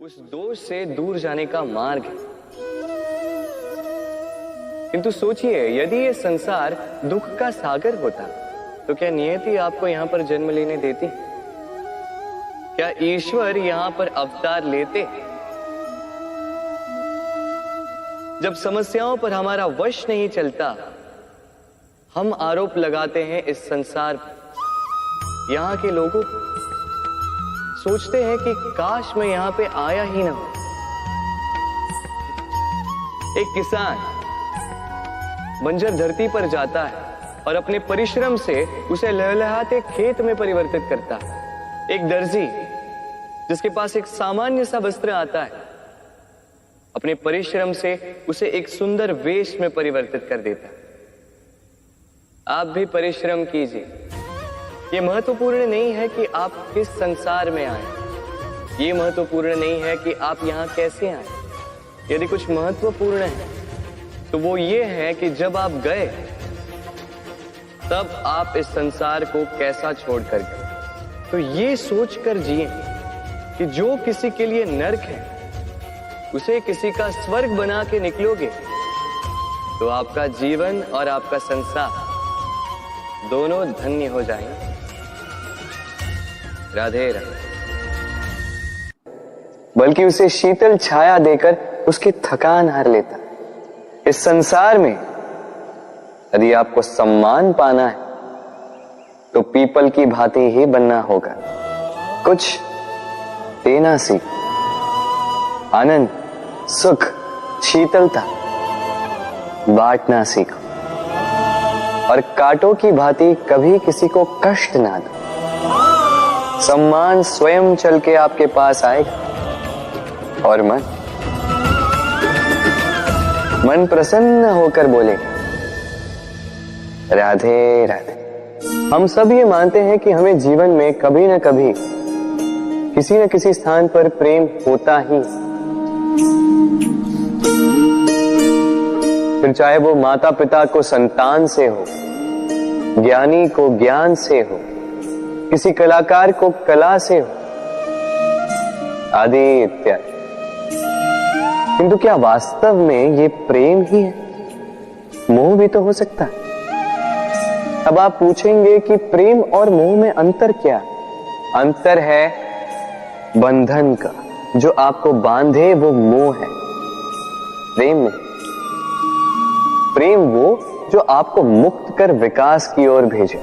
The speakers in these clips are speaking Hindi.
उस दोष से दूर जाने का मार्ग है। किंतु सोचिए, यदि ये संसार दुख का सागर होता तो क्या नियति आपको यहां पर जन्म लेने देती? क्या ईश्वर यहां पर अवतार लेते? जब समस्याओं पर हमारा वश नहीं चलता, हम आरोप लगाते हैं इस संसार पर। यहां के लोगों सोचते हैं कि काश मैं यहां पे आया ही ना हो। एक किसान बंजर धरती पर जाता है और अपने परिश्रम से उसे लहलहाते खेत में परिवर्तित करता है। एक दर्जी जिसके पास एक सामान्य सा वस्त्र आता है, अपने परिश्रम से उसे एक सुंदर वेश में परिवर्तित कर देता है। आप भी परिश्रम कीजिए। ये महत्वपूर्ण नहीं है कि आप किस संसार में आए, ये महत्वपूर्ण नहीं है कि आप यहां कैसे आए। यदि कुछ महत्वपूर्ण है तो वो ये है कि जब आप गए तब आप इस संसार को कैसा छोड़कर गए। तो ये सोचकर जिए कि जो किसी के लिए नरक है उसे किसी का स्वर्ग बना के निकलोगे तो आपका जीवन और आपका संसार दोनों धन्य हो जाएंगे। राधे राधे। बल्कि उसे शीतल छाया देकर उसकी थकान हर लेता। इस संसार में यदि आपको सम्मान पाना है तो पीपल की भांति ही बनना होगा। कुछ देना सीख, आनंद, सुख, शीतलता बांटना सीखो और कांटों की भांति कभी किसी को कष्ट ना दो। सम्मान स्वयं चल के आपके पास आएगा और मन प्रसन्न होकर बोलेगा राधे राधे। हम सब ये मानते हैं कि हमें जीवन में कभी न कभी किसी न किसी स्थान पर प्रेम होता ही, फिर चाहे वो माता पिता को संतान से हो, ज्ञानी को ज्ञान से हो, किसी कलाकार को कला से हो, आदि इत्यादि। किंतु क्या वास्तव में ये प्रेम ही है? मोह भी तो हो सकता है। अब आप पूछेंगे कि प्रेम और मोह में अंतर क्या? अंतर है बंधन का। जो आपको बांधे वो मोह है, प्रेम नहीं। प्रेम वो जो आपको मुक्त कर विकास की ओर भेजे।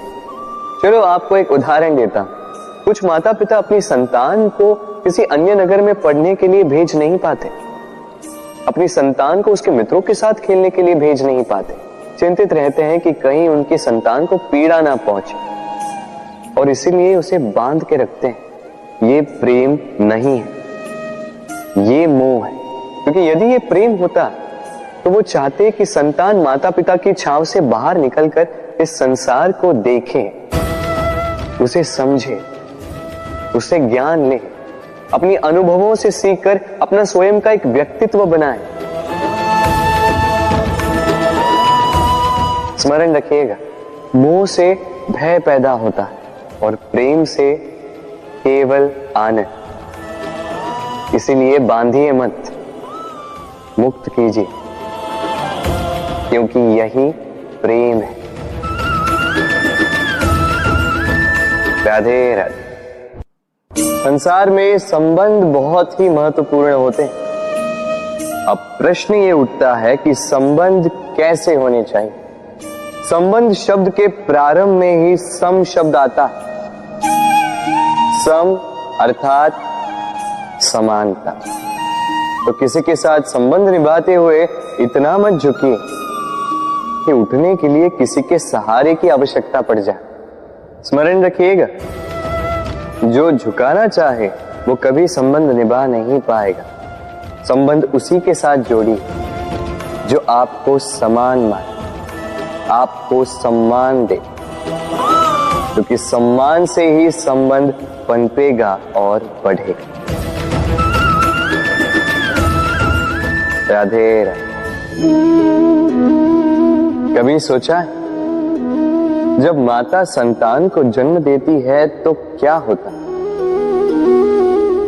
चलो आपको एक उदाहरण देता हूं। कुछ माता पिता अपनी संतान को किसी अन्य नगर में पढ़ने के लिए भेज नहीं पाते, अपनी संतान को उसके मित्रों के साथ खेलने के लिए भेज नहीं पाते। चिंतित रहते हैं कि कहीं उनकी संतान को पीड़ा ना पहुंचे और इसीलिए उसे बांध के रखते हैं। ये प्रेम नहीं है, ये मोह है। क्योंकि यदि ये प्रेम होता तो वो चाहते कि संतान माता पिता की छांव से बाहर निकलकर इस संसार को देखे, उसे समझे, उससे ज्ञान ले, अपनी अनुभवों से सीखकर अपना स्वयं का एक व्यक्तित्व बनाए। स्मरण रखिएगा, मोह से भय पैदा होता है और प्रेम से केवल आनंद। इसीलिए बांधिए मत, मुक्त कीजिए, क्योंकि यही प्रेम है। राधे राधे। संसार में संबंध बहुत ही महत्वपूर्ण होते हैं। अब प्रश्न ये उठता है कि संबंध कैसे होने चाहिए। संबंध शब्द के प्रारंभ में ही सम शब्द आता है। सम अर्थात समानता। तो किसी के साथ संबंध निभाते हुए इतना मत झुकिए कि उठने के लिए किसी के सहारे की आवश्यकता पड़ जाए। स्मरण रखिएगा, जो झुकाना चाहे वो कभी संबंध निभा नहीं पाएगा। संबंध उसी के साथ जोड़ी जो आपको समान माने, आपको सम्मान दे, क्योंकि सम्मान से ही संबंध पनपेगा और बढ़ेगा। राधे राधे। कभी सोचा है जब माता संतान को जन्म देती है तो क्या होता है?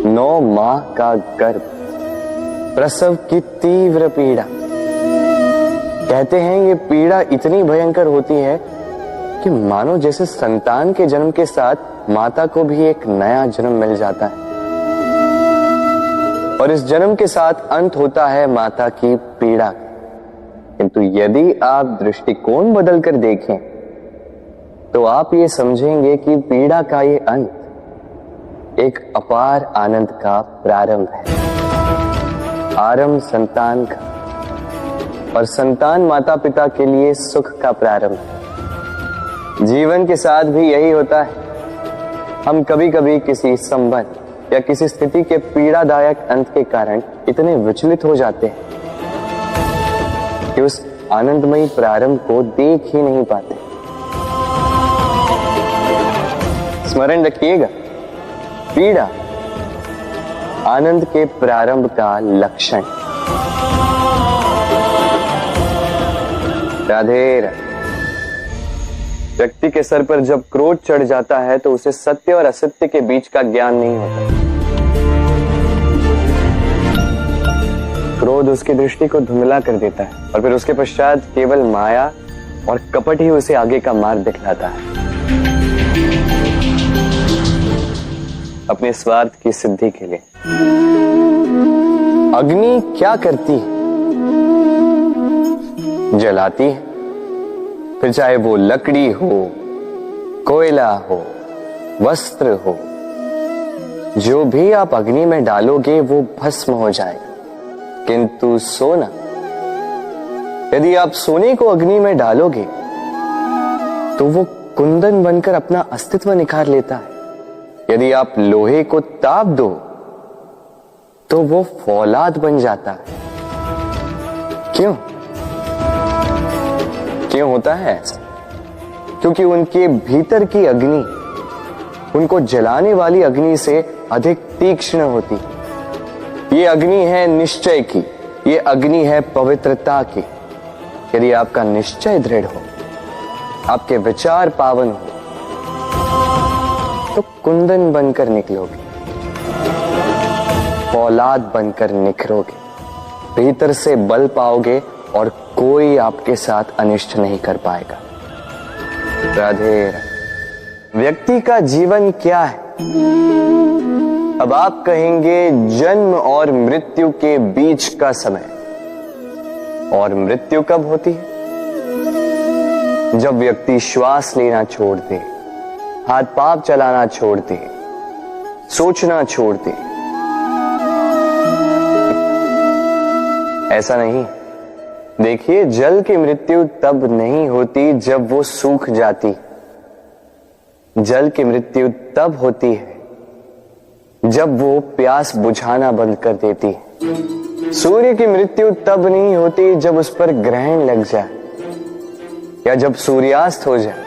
9 माह का गर्भ, प्रसव की तीव्र पीड़ा। कहते हैं ये पीड़ा इतनी भयंकर होती है कि मानो जैसे संतान के जन्म के साथ माता को भी एक नया जन्म मिल जाता है, और इस जन्म के साथ अंत होता है माता की पीड़ा। किंतु यदि आप दृष्टिकोण बदलकर देखें तो आप ये समझेंगे कि पीड़ा का ये अंत एक अपार आनंद का प्रारंभ है। आरंभ संतान का, और संतान माता पिता के लिए सुख का प्रारंभ है। जीवन के साथ भी यही होता है। हम कभी कभी किसी संबंध या किसी स्थिति के पीड़ादायक अंत के कारण इतने विचलित हो जाते हैं कि उस आनंदमयी प्रारंभ को देख ही नहीं पाते। स्मरण रखिएगा, पीड़ा आनंद के प्रारंभ का लक्षण। राधे राधे। व्यक्ति के सर पर जब क्रोध चढ़ जाता है तो उसे सत्य और असत्य के बीच का ज्ञान नहीं होता। क्रोध उसकी दृष्टि को धुंधला कर देता है और फिर उसके पश्चात केवल माया और कपट ही उसे आगे का मार्ग दिखलाता है। अपने स्वार्थ की सिद्धि के लिए अग्नि क्या करती है? जलाती है। फिर चाहे वो लकड़ी हो, कोयला हो, वस्त्र हो, जो भी आप अग्नि में डालोगे वो भस्म हो जाएगा। किंतु सोना, यदि आप सोने को अग्नि में डालोगे तो वो कुंदन बनकर अपना अस्तित्व निखार लेता है। यदि आप लोहे को ताप दो तो वो फौलाद बन जाता है। क्यों होता है ऐसा? क्योंकि उनके भीतर की अग्नि उनको जलाने वाली अग्नि से अधिक तीक्ष्ण होती। ये अग्नि है निश्चय की, ये अग्नि है पवित्रता की। यदि आपका निश्चय दृढ़ हो, आपके विचार पावन हो, तो कुंदन बनकर निकलोगे, फौलाद बनकर निखरोगे, भीतर से बल पाओगे और कोई आपके साथ अनिष्ट नहीं कर पाएगा। राधे राधे। व्यक्ति का जीवन क्या है? अब आप कहेंगे जन्म और मृत्यु के बीच का समय। और मृत्यु कब होती है? जब व्यक्ति श्वास लेना छोड़ दे, हाथ पांव चलाना छोड़ दे, सोचना छोड़ दे। ऐसा नहीं। देखिए, जल की मृत्यु तब नहीं होती जब वो सूख जाती। जल की मृत्यु तब होती है जब वो प्यास बुझाना बंद कर देती है। सूर्य की मृत्यु तब नहीं होती जब उस पर ग्रहण लग जाए या जब सूर्यास्त हो जाए।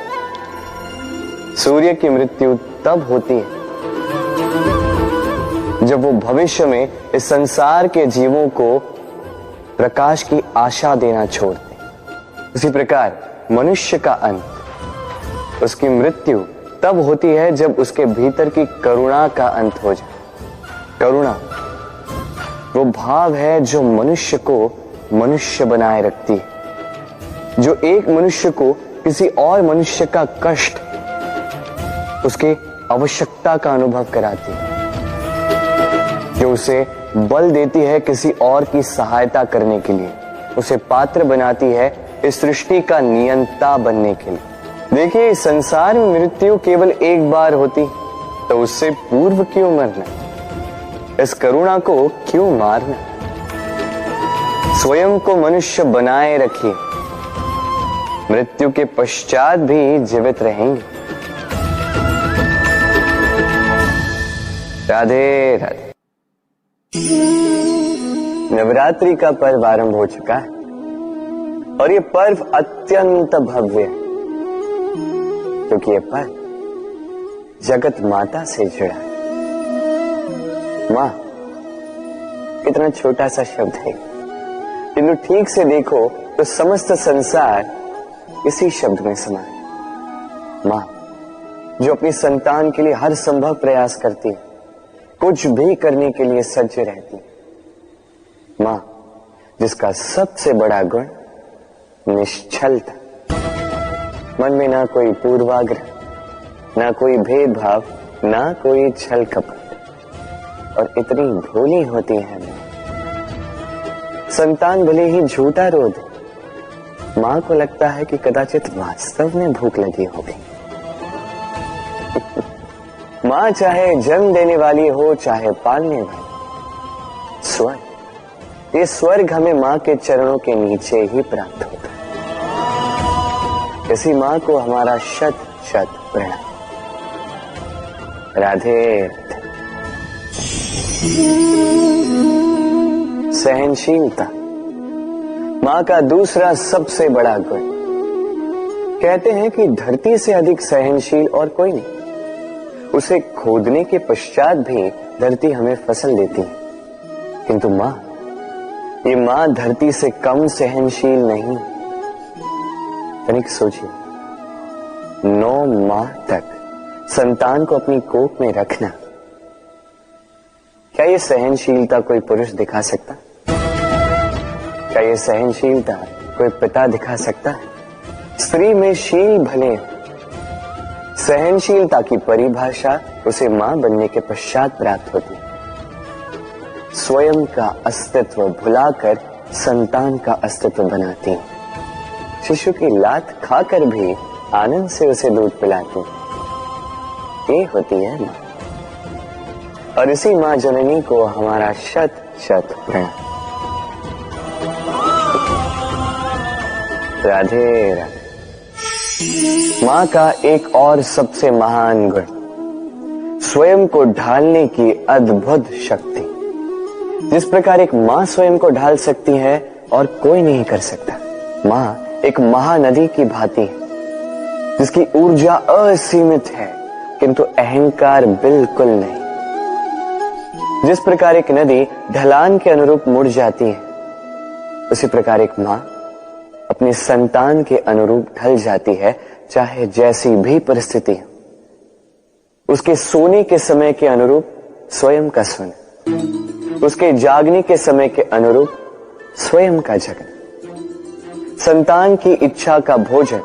सूर्य की मृत्यु तब होती है जब वो भविष्य में इस संसार के जीवों को प्रकाश की आशा देना छोड़ दे। उसी प्रकार मनुष्य का अंत, उसकी मृत्यु तब होती है जब उसके भीतर की करुणा का अंत हो जाए। करुणा वो भाव है जो मनुष्य को मनुष्य बनाए रखती है, जो एक मनुष्य को किसी और मनुष्य का कष्ट, उसके आवश्यकता का अनुभव कराती है, जो उसे बल देती है किसी और की सहायता करने के लिए, उसे पात्र बनाती है इस सृष्टि का नियंता बनने के लिए। देखिए, संसार में मृत्यु केवल एक बार होती तो उससे पूर्व क्यों मरना? इस करुणा को क्यों मारना? स्वयं को मनुष्य बनाए रखिए, मृत्यु के पश्चात भी जीवित रहेंगे। राधे राधे। नवरात्रि का पर्व आरंभ हो चुका है और ये पर्व अत्यंत भव्य है, क्योंकि ये पर्व जगत माता से जुड़ा है। मां कितना छोटा सा शब्द है, किंतु ठीक से देखो तो समस्त संसार इसी शब्द में समा है। मां जो अपनी संतान के लिए हर संभव प्रयास करती है, कुछ भी करने के लिए सज्ज रहती है। मां जिसका सबसे बड़ा गुण निश्चलता, मन में ना कोई पूर्वाग्रह, ना कोई भेदभाव, ना कोई छल कपट, और इतनी भोली होती है मां। संतान भले ही झूठा रो दे, मां को लगता है कि कदाचित वास्तव में भूख लगी होगी। मां चाहे जन्म देने वाली हो चाहे पालने वाली, स्वर्ग, ये स्वर्ग हमें मां के चरणों के नीचे ही प्राप्त होता है। इसी मां को हमारा शत शत प्रणाम। राधे राधे। सहनशीलता मां का दूसरा सबसे बड़ा गुण। कहते हैं कि धरती से अधिक सहनशील और कोई नहीं। उसे खोदने के पश्चात भी धरती हमें फसल देती है, किंतु मां, ये मां धरती से कम सहनशील नहीं। तनिक सोचिए, 9 माह तक संतान को अपनी कोख में रखना, क्या ये सहनशीलता कोई पुरुष दिखा सकता? क्या ये सहनशीलता कोई पिता दिखा सकता है? स्त्री में शील भले, सहनशीलता की परिभाषा उसे मां बनने के पश्चात प्राप्त होती है। स्वयं का अस्तित्व भुलाकर संतान का अस्तित्व बनाती है। शिशु की लात खाकर भी आनंद से उसे दूध पिलाती है। ये होती है मां, और इसी मां जननी को हमारा शत शत प्रणाम। राधे राधे। मां का एक और सबसे महान गुण, स्वयं को ढालने की अद्भुत शक्ति। जिस प्रकार एक मां स्वयं को ढाल सकती है और कोई नहीं कर सकता। मां एक महानदी की भांति है, जिसकी ऊर्जा असीमित है किंतु अहंकार बिल्कुल नहीं। जिस प्रकार एक नदी ढलान के अनुरूप मुड़ जाती है, उसी प्रकार एक मां अपनी संतान के अनुरूप ढल जाती है, चाहे जैसी भी परिस्थिति हो। उसके सोने के समय के अनुरूप स्वयं का सोना, उसके जागने के समय के अनुरूप स्वयं का जगना। संतान की इच्छा का भोजन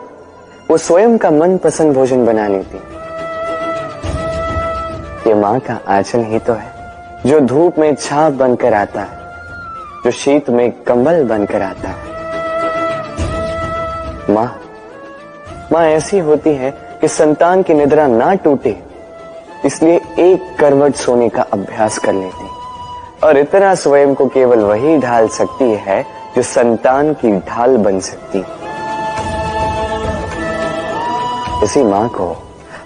वो स्वयं का मनपसंद भोजन बना लेती है। ये मां का आंचल ही तो है, जो धूप में छाप बनकर आता है, जो शीत में कंबल बनकर आता है। मां ऐसी होती है कि संतान की निद्रा ना टूटे, इसलिए एक करवट सोने का अभ्यास कर लेती है, और इतना स्वयं को केवल वही ढाल सकती है जो संतान की ढाल बन सकती है। इसी मां को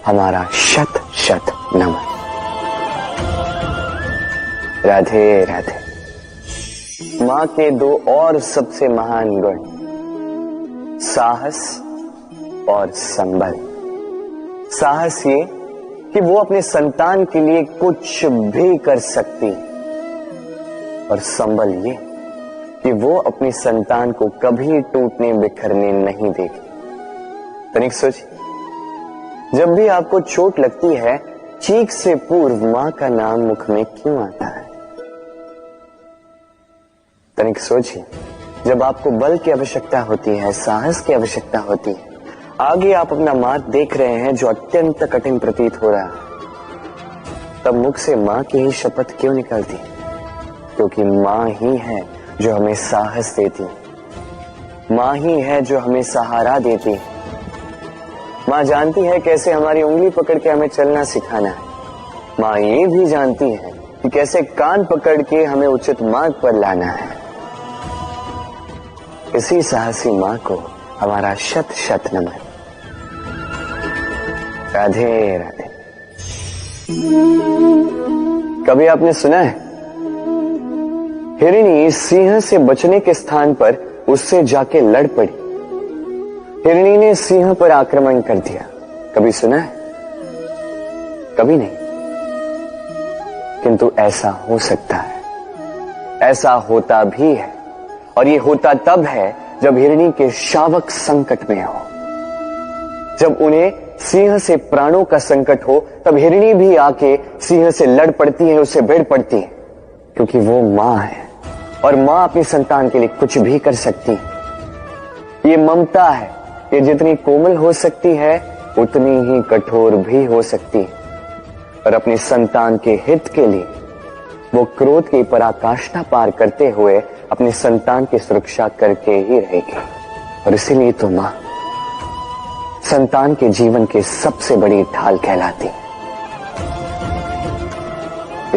हमारा शत शत नमन। राधे राधे। मां के 2 और सबसे महान गुण, साहस और संबल। साहस ये कि वो अपने संतान के लिए कुछ भी कर सकती, और संबल ये कि वो अपनी संतान को कभी टूटने बिखरने नहीं देगी। तनिक सोचिए, जब भी आपको चोट लगती है, चीख से पूर्व मां का नाम मुख में क्यों आता है? तनिक सोचिए, जब आपको बल की आवश्यकता होती है, साहस की आवश्यकता होती है, आगे आप अपना मार्ग देख रहे हैं जो अत्यंत कठिन प्रतीत हो रहा है, तब मुख से मां की ही शपथ क्यों निकलती? क्योंकि मां ही है जो हमें साहस देती है, मां ही है जो हमें सहारा देती है। मां जानती है कैसे हमारी उंगली पकड़ के हमें चलना सिखाना है। मां ये भी जानती है कि कैसे कान पकड़ के हमें उचित मार्ग पर लाना है। इसी साहसी मां को हमारा शत शत नमन। राधे राधे। कभी आपने सुना है, हिरणी सिंह से बचने के स्थान पर उससे जाके लड़ पड़ी। हिरणी ने सिंह पर आक्रमण कर दिया। कभी सुना है? कभी नहीं। किंतु ऐसा हो सकता है, ऐसा होता भी है, और ये होता तब है जब हिरणी के शावक संकट में हो, जब उन्हें सिंह से प्राणों का संकट हो, तब हिरणी भी आके सिंह से लड़ पड़ती है, उससे भिड़ पड़ती है, क्योंकि वो मां है और मां अपनी संतान के लिए कुछ भी कर सकती है। ये ममता है, ये जितनी कोमल हो सकती है उतनी ही कठोर भी हो सकती है, और अपनी संतान के हित के लिए वो क्रोध की पराकाष्ठा पार करते हुए अपनी संतान की सुरक्षा करके ही रहेगी। और इसीलिए तो मां संतान के जीवन की सबसे बड़ी ढाल कहलाती।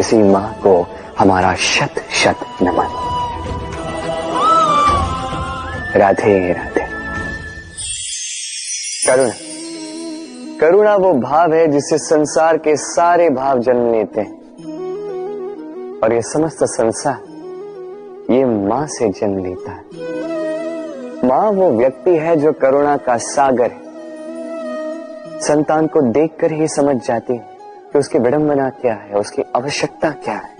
इसी मां को हमारा शत शत नमन। राधे राधे। करुणा, करुणा वो भाव है जिससे संसार के सारे भाव जन्म लेते हैं, और ये समस्त संसार ये मां से जन्म लेता है। मां वो व्यक्ति है जो करुणा का सागर है। संतान को देखकर ही समझ जाती है कि उसकी विडंबना क्या है, उसकी आवश्यकता क्या है।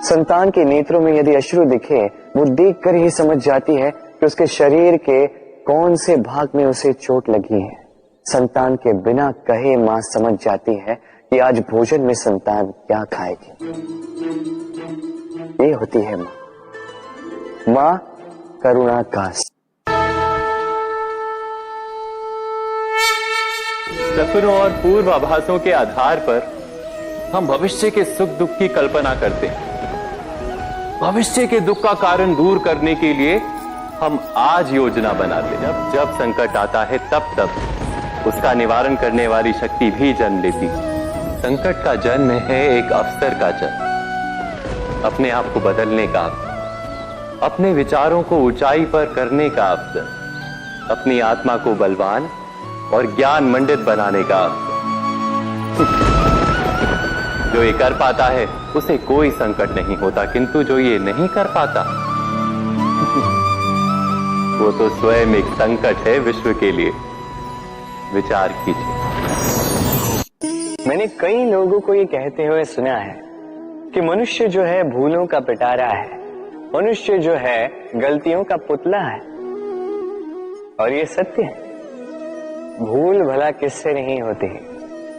संतान के नेत्रों में यदि अश्रु दिखे, वो देखकर ही समझ जाती है कि उसके शरीर के कौन से भाग में उसे चोट लगी है। संतान के बिना कहे मां समझ जाती है कि आज भोजन में संतान क्या खाएगी। ये होती है मां। मां करुणा का। सपनों और पूर्वाभासों के आधार पर हम भविष्य के सुख दुख की कल्पना करते हैं। भविष्य के दुख का कारण दूर करने के लिए हम आज योजना बनाते हैं। जब जब संकट आता है तब तब उसका निवारण करने वाली शक्ति भी जन्म लेती है। संकट का जन्म है एक अवसर का जन्म, अपने आप को बदलने का अवसर, अपने विचारों को ऊंचाई पर करने का अवसर, अपनी आत्मा को बलवान और ज्ञान मंडित बनाने का अवसर। जो ये कर पाता है उसे कोई संकट नहीं होता, किंतु जो ये नहीं कर पाता वो तो स्वयं एक संकट है विश्व के लिए। विचार कीजिए। मैंने कई लोगों को ये कहते हुए सुना है कि मनुष्य जो है भूलों का पिटारा है, मनुष्य जो है गलतियों का पुतला है। और ये सत्य है। भूल भला किससे नहीं होती है,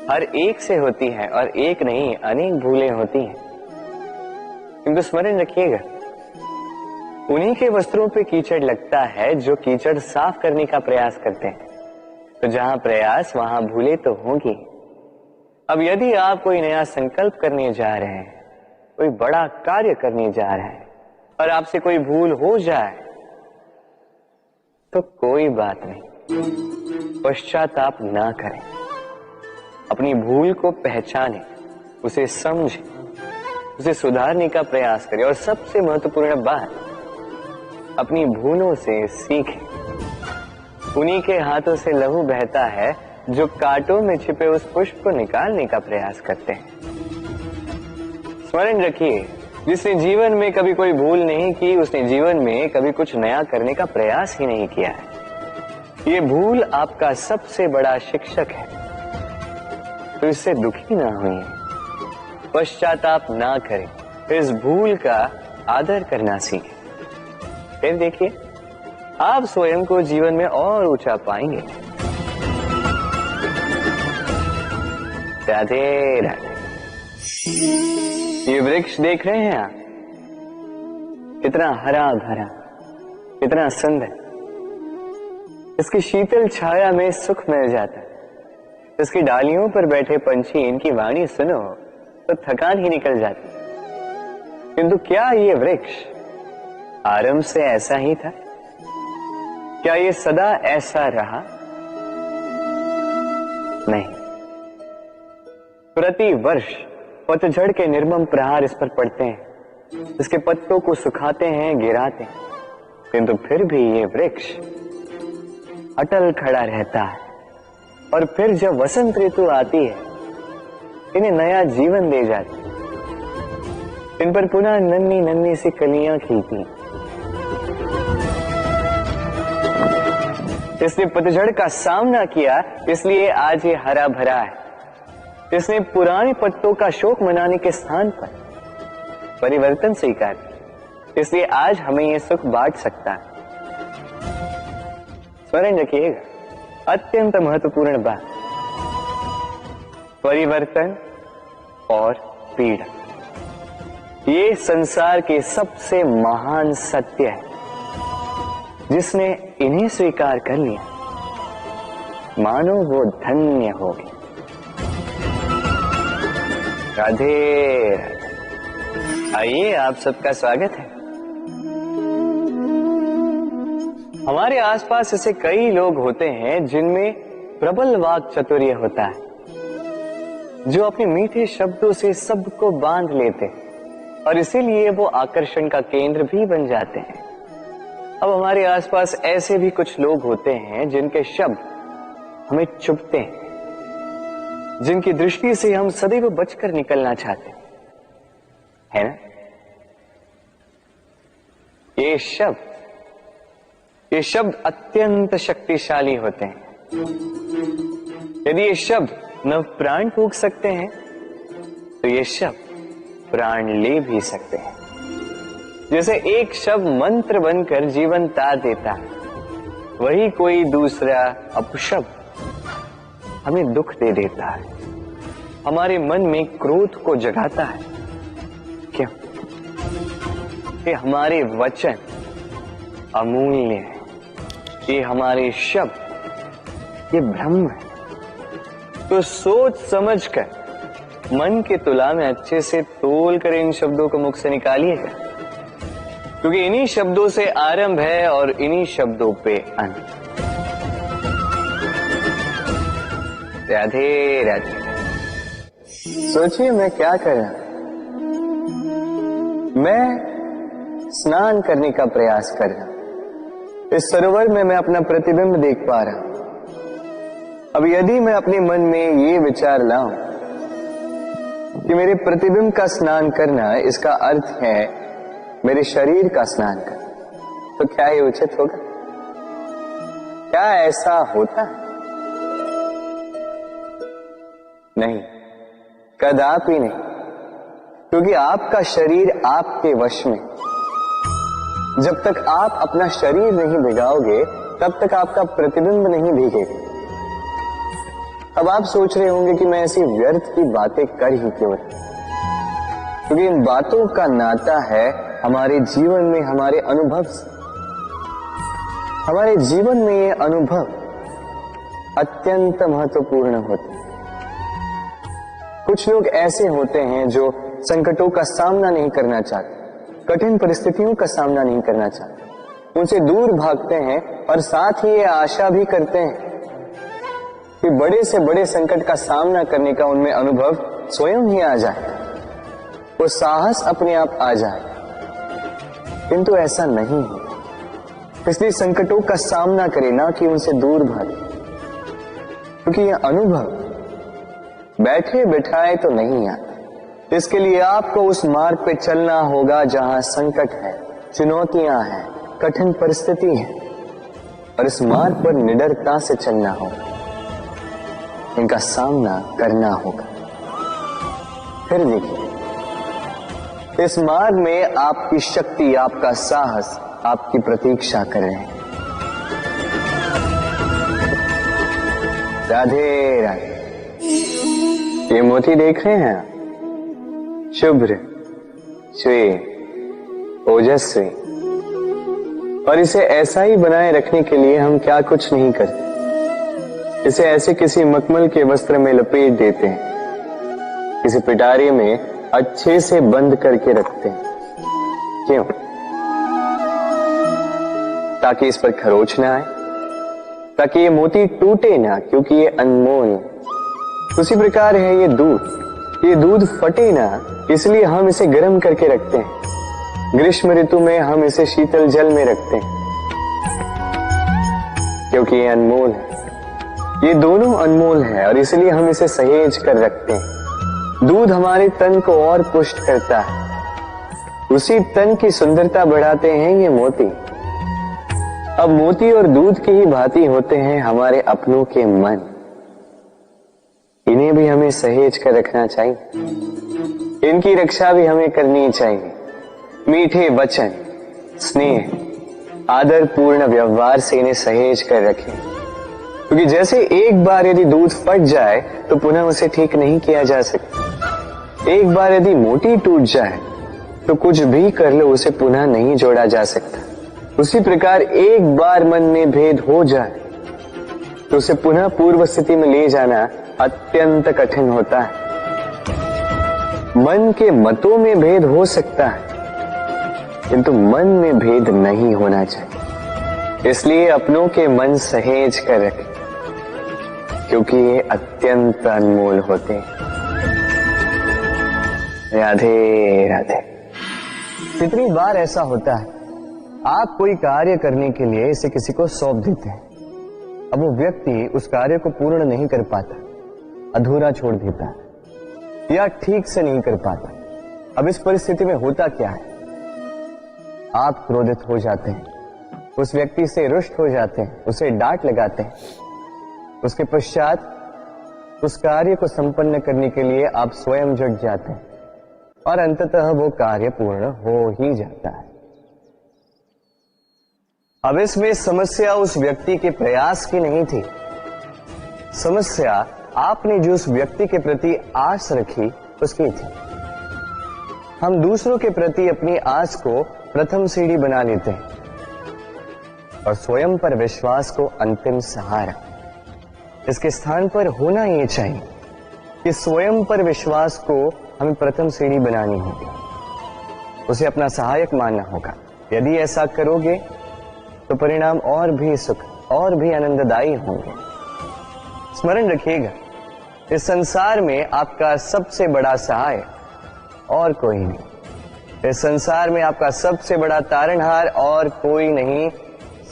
हर एक से होती है, और एक नहीं अनेक भूलें होती हैं। किंतु स्मरण रखिएगा, उन्हीं के वस्त्रों पे कीचड़ लगता है जो कीचड़ साफ करने का प्रयास करते हैं। तो जहां प्रयास वहां भूलें तो होंगी। अब यदि आप कोई नया संकल्प करने जा रहे हैं, कोई बड़ा कार्य करने जा रहे हैं, और आपसे कोई भूल हो जाए तो कोई बात नहीं, पश्चाताप ना करें। अपनी भूल को पहचानें, उसे समझें, उसे सुधारने का प्रयास करें, और सबसे महत्वपूर्ण बात, अपनी भूलों से सीखें। उन्हीं के हाथों से लहू बहता है जो कांटों में छिपे उस पुष्प को निकालने का प्रयास करते हैं। स्मरण रखिए, जिसने जीवन में कभी कोई भूल नहीं की, उसने जीवन में कभी कुछ नया करने का प्रयास ही नहीं किया है। ये भूल आपका सबसे बड़ा शिक्षक है, तो इससे दुखी ना होइए, पश्चाताप ना करें, इस भूल का आदर करना सीखें। फिर देखिए, आप स्वयं को जीवन में और ऊंचा पाएंगे। राधे राधे। ये वृक्ष देख रहे हैं आप, कितना हरा भरा, कितना सुंदर। इसकी शीतल छाया में सुख मिल जाता है। इसकी डालियों पर बैठे पंछी, इनकी वाणी सुनो तो थकान ही निकल जाती। किंतु क्या ये वृक्ष आरंभ से ऐसा ही था? क्या ये सदा ऐसा रहा? नहीं। प्रति वर्ष पतझड़ के निर्मम प्रहार इस पर पड़ते हैं, इसके पत्तों को सुखाते हैं, गिराते हैं, किंतु फिर भी ये वृक्ष अटल खड़ा रहता है। और फिर जब वसंत ऋतु आती है, इन्हें नया जीवन दे जाती है। इन पर पुनः नन्ही नन्ही सी कलियां खिलती हैं। इसने पतझड़ का सामना किया, इसलिए आज ये हरा भरा है। इसने पुराने पत्तों का शोक मनाने के स्थान पर परिवर्तन स्वीकार किया, इसलिए आज हमें ये सुख बांट सकता है। स्मरण रखिएगा, अत्यंत महत्वपूर्ण बात, परिवर्तन और पीड़ा, ये संसार के सबसे महान सत्य है। जिसने इन्हें स्वीकार कर लिया, मानो वो धन्य हो गया। राधे राधे। आइए, आप सबका स्वागत है। हमारे आसपास ऐसे कई लोग होते हैं जिनमें प्रबल वाक चातुर्य होता है, जो अपने मीठे शब्दों से सबको बांध लेते हैं और इसीलिए वो आकर्षण का केंद्र भी बन जाते हैं। अब हमारे आसपास ऐसे भी कुछ लोग होते हैं जिनके शब्द हमें चुभते हैं, जिनकी दृष्टि से हम सदैव बचकर निकलना चाहते हैं, है ना? ये शब्द अत्यंत शक्तिशाली होते हैं। यदि ये शब्द नव प्राण फूंक सकते हैं, तो ये शब्द प्राण ले भी सकते हैं। जैसे एक शब्द मंत्र बनकर जीवन तार देता है, वही कोई दूसरा अपशब्द हमें दुख दे देता है, हमारे मन में क्रोध को जगाता है। क्यों? ये हमारे वचन अमूल्य है, ये हमारे शब्द ये ब्रह्म है। तो सोच समझकर मन की तुला में अच्छे से तोल कर इन शब्दों को मुख से निकालिएगा, क्योंकि इन्हीं शब्दों से आरंभ है और इन्हीं शब्दों पे अंत। राधे राधे। सोचिए मैं क्या कर रहा हूं। मैं स्नान करने का प्रयास कर रहा हूं। इस सरोवर में मैं अपना प्रतिबिंब देख पा रहा हूं। अब यदि मैं अपने मन में ये विचार लाऊं कि मेरे प्रतिबिंब का स्नान करना, इसका अर्थ है मेरे शरीर का स्नान करना, तो क्या ये उचित होगा? क्या ऐसा होता है? नहीं, कदापि नहीं, क्योंकि आपका शरीर आपके वश में। जब तक आप अपना शरीर नहीं भिगाओगे, तब तक आपका प्रतिबिंब नहीं भीगेगा। अब आप सोच रहे होंगे कि मैं ऐसी व्यर्थ की बातें कर ही क्यों रहा, क्योंकि इन बातों का नाता है हमारे जीवन में, हमारे अनुभव से। हमारे जीवन में ये अनुभव अत्यंत महत्वपूर्ण होते हैं। कुछ लोग ऐसे होते हैं जो संकटों का सामना नहीं करना चाहते, कठिन परिस्थितियों का सामना नहीं करना चाहते, उनसे दूर भागते हैं और साथ ही ये आशा भी करते हैं कि बड़े से बड़े संकट का सामना करने का उनमें अनुभव स्वयं ही आ जाए, वो साहस अपने आप आ जाए। किंतु ऐसा नहीं है, इसलिए संकटों का सामना करें, ना कि उनसे दूर भागे, क्योंकि यह अनुभव बैठे बिठाए तो नहीं आता। इसके लिए आपको उस मार्ग पे चलना होगा जहां संकट है, चुनौतियां हैं, कठिन परिस्थिति है, और इस मार्ग पर निडरता से चलना होगा, इनका सामना करना होगा। फिर देखिए, इस मार्ग में आपकी शक्ति, आपका साहस आपकी प्रतीक्षा कर रहे हैं। राधे राधे। ये मोती देख रहे हैं, शुभ्र, श्वेत, ओजस्वी, और इसे ऐसा ही बनाए रखने के लिए हम क्या कुछ नहीं करते। इसे ऐसे किसी मखमल के वस्त्र में लपेट देते हैं, किसी पिटारे में अच्छे से बंद करके रखते हैं। क्यों? ताकि इस पर खरोच ना आए, ताकि ये मोती टूटे ना, क्योंकि ये अनमोल है। उसी प्रकार है ये दूध फटे ना, इसलिए हम इसे गर्म करके रखते हैं। ग्रीष्म ऋतु में हम इसे शीतल जल में रखते हैं, क्योंकि ये अनमोल है। ये दोनों अनमोल है और इसलिए हम इसे सहेज कर रखते हैं। दूध हमारे तन को और पुष्ट करता है, उसी तन की सुंदरता बढ़ाते हैं ये मोती। अब मोती और दूध की ही भांति होते हैं हमारे अपनों के मन, इन्हें भी हमें सहेज कर रखना चाहिए, इनकी रक्षा भी हमें करनी चाहिए। मीठे वचन, स्नेह, आदर पूर्ण व्यवहार से इन्हें सहेज कर रखें, क्योंकि जैसे एक बार यदि दूध फट जाए तो पुनः उसे ठीक नहीं किया जा सकता। एक बार यदि मोती टूट जाए तो कुछ भी कर लो उसे पुनः नहीं जोड़ा जा सकता। उसी प्रकार एक बार मन में भेद हो जाए तो उसे पुनः पूर्व स्थिति में ले जाना अत्यंत कठिन होता है। मन के मतों में भेद हो सकता है किंतु मन में भेद नहीं होना चाहिए। इसलिए अपनों के मन सहेज कर रखें क्योंकि ये अत्यंत अनमोल होते हैं। राधे राधे। कितनी बार ऐसा होता है, आप कोई कार्य करने के लिए इसे किसी को सौंप देते हैं, अब वो व्यक्ति उस कार्य को पूर्ण नहीं कर पाता, अधूरा छोड़ देता है या ठीक से नहीं कर पाता। अब इस परिस्थिति में होता क्या है, आप क्रोधित हो जाते हैं, उस व्यक्ति से रुष्ट हो जाते हैं, उसे डांट लगाते हैं। उसके पश्चात उस कार्य को संपन्न करने के लिए आप स्वयं जुट जाते हैं और अंततः वो कार्य पूर्ण हो ही जाता है। अब इसमें समस्या उस व्यक्ति के प्रयास की नहीं थी, समस्या आपने जो उस व्यक्ति के प्रति आस रखी उसकी थी। हम दूसरों के प्रति अपनी आस को प्रथम सीढ़ी बना लेते हैं और स्वयं पर विश्वास को अंतिम सहारा। इसके स्थान पर होना यह चाहिए कि स्वयं पर विश्वास को हमें प्रथम सीढ़ी बनानी होगी, उसे अपना सहायक मानना होगा। यदि ऐसा करोगे तो परिणाम और भी सुख और भी आनंददायी होंगे। स्मरण रखिएगा, इस संसार में आपका सबसे बड़ा सहाय और कोई नहीं। इस संसार में आपका सबसे बड़ा तारणहार और कोई नहीं,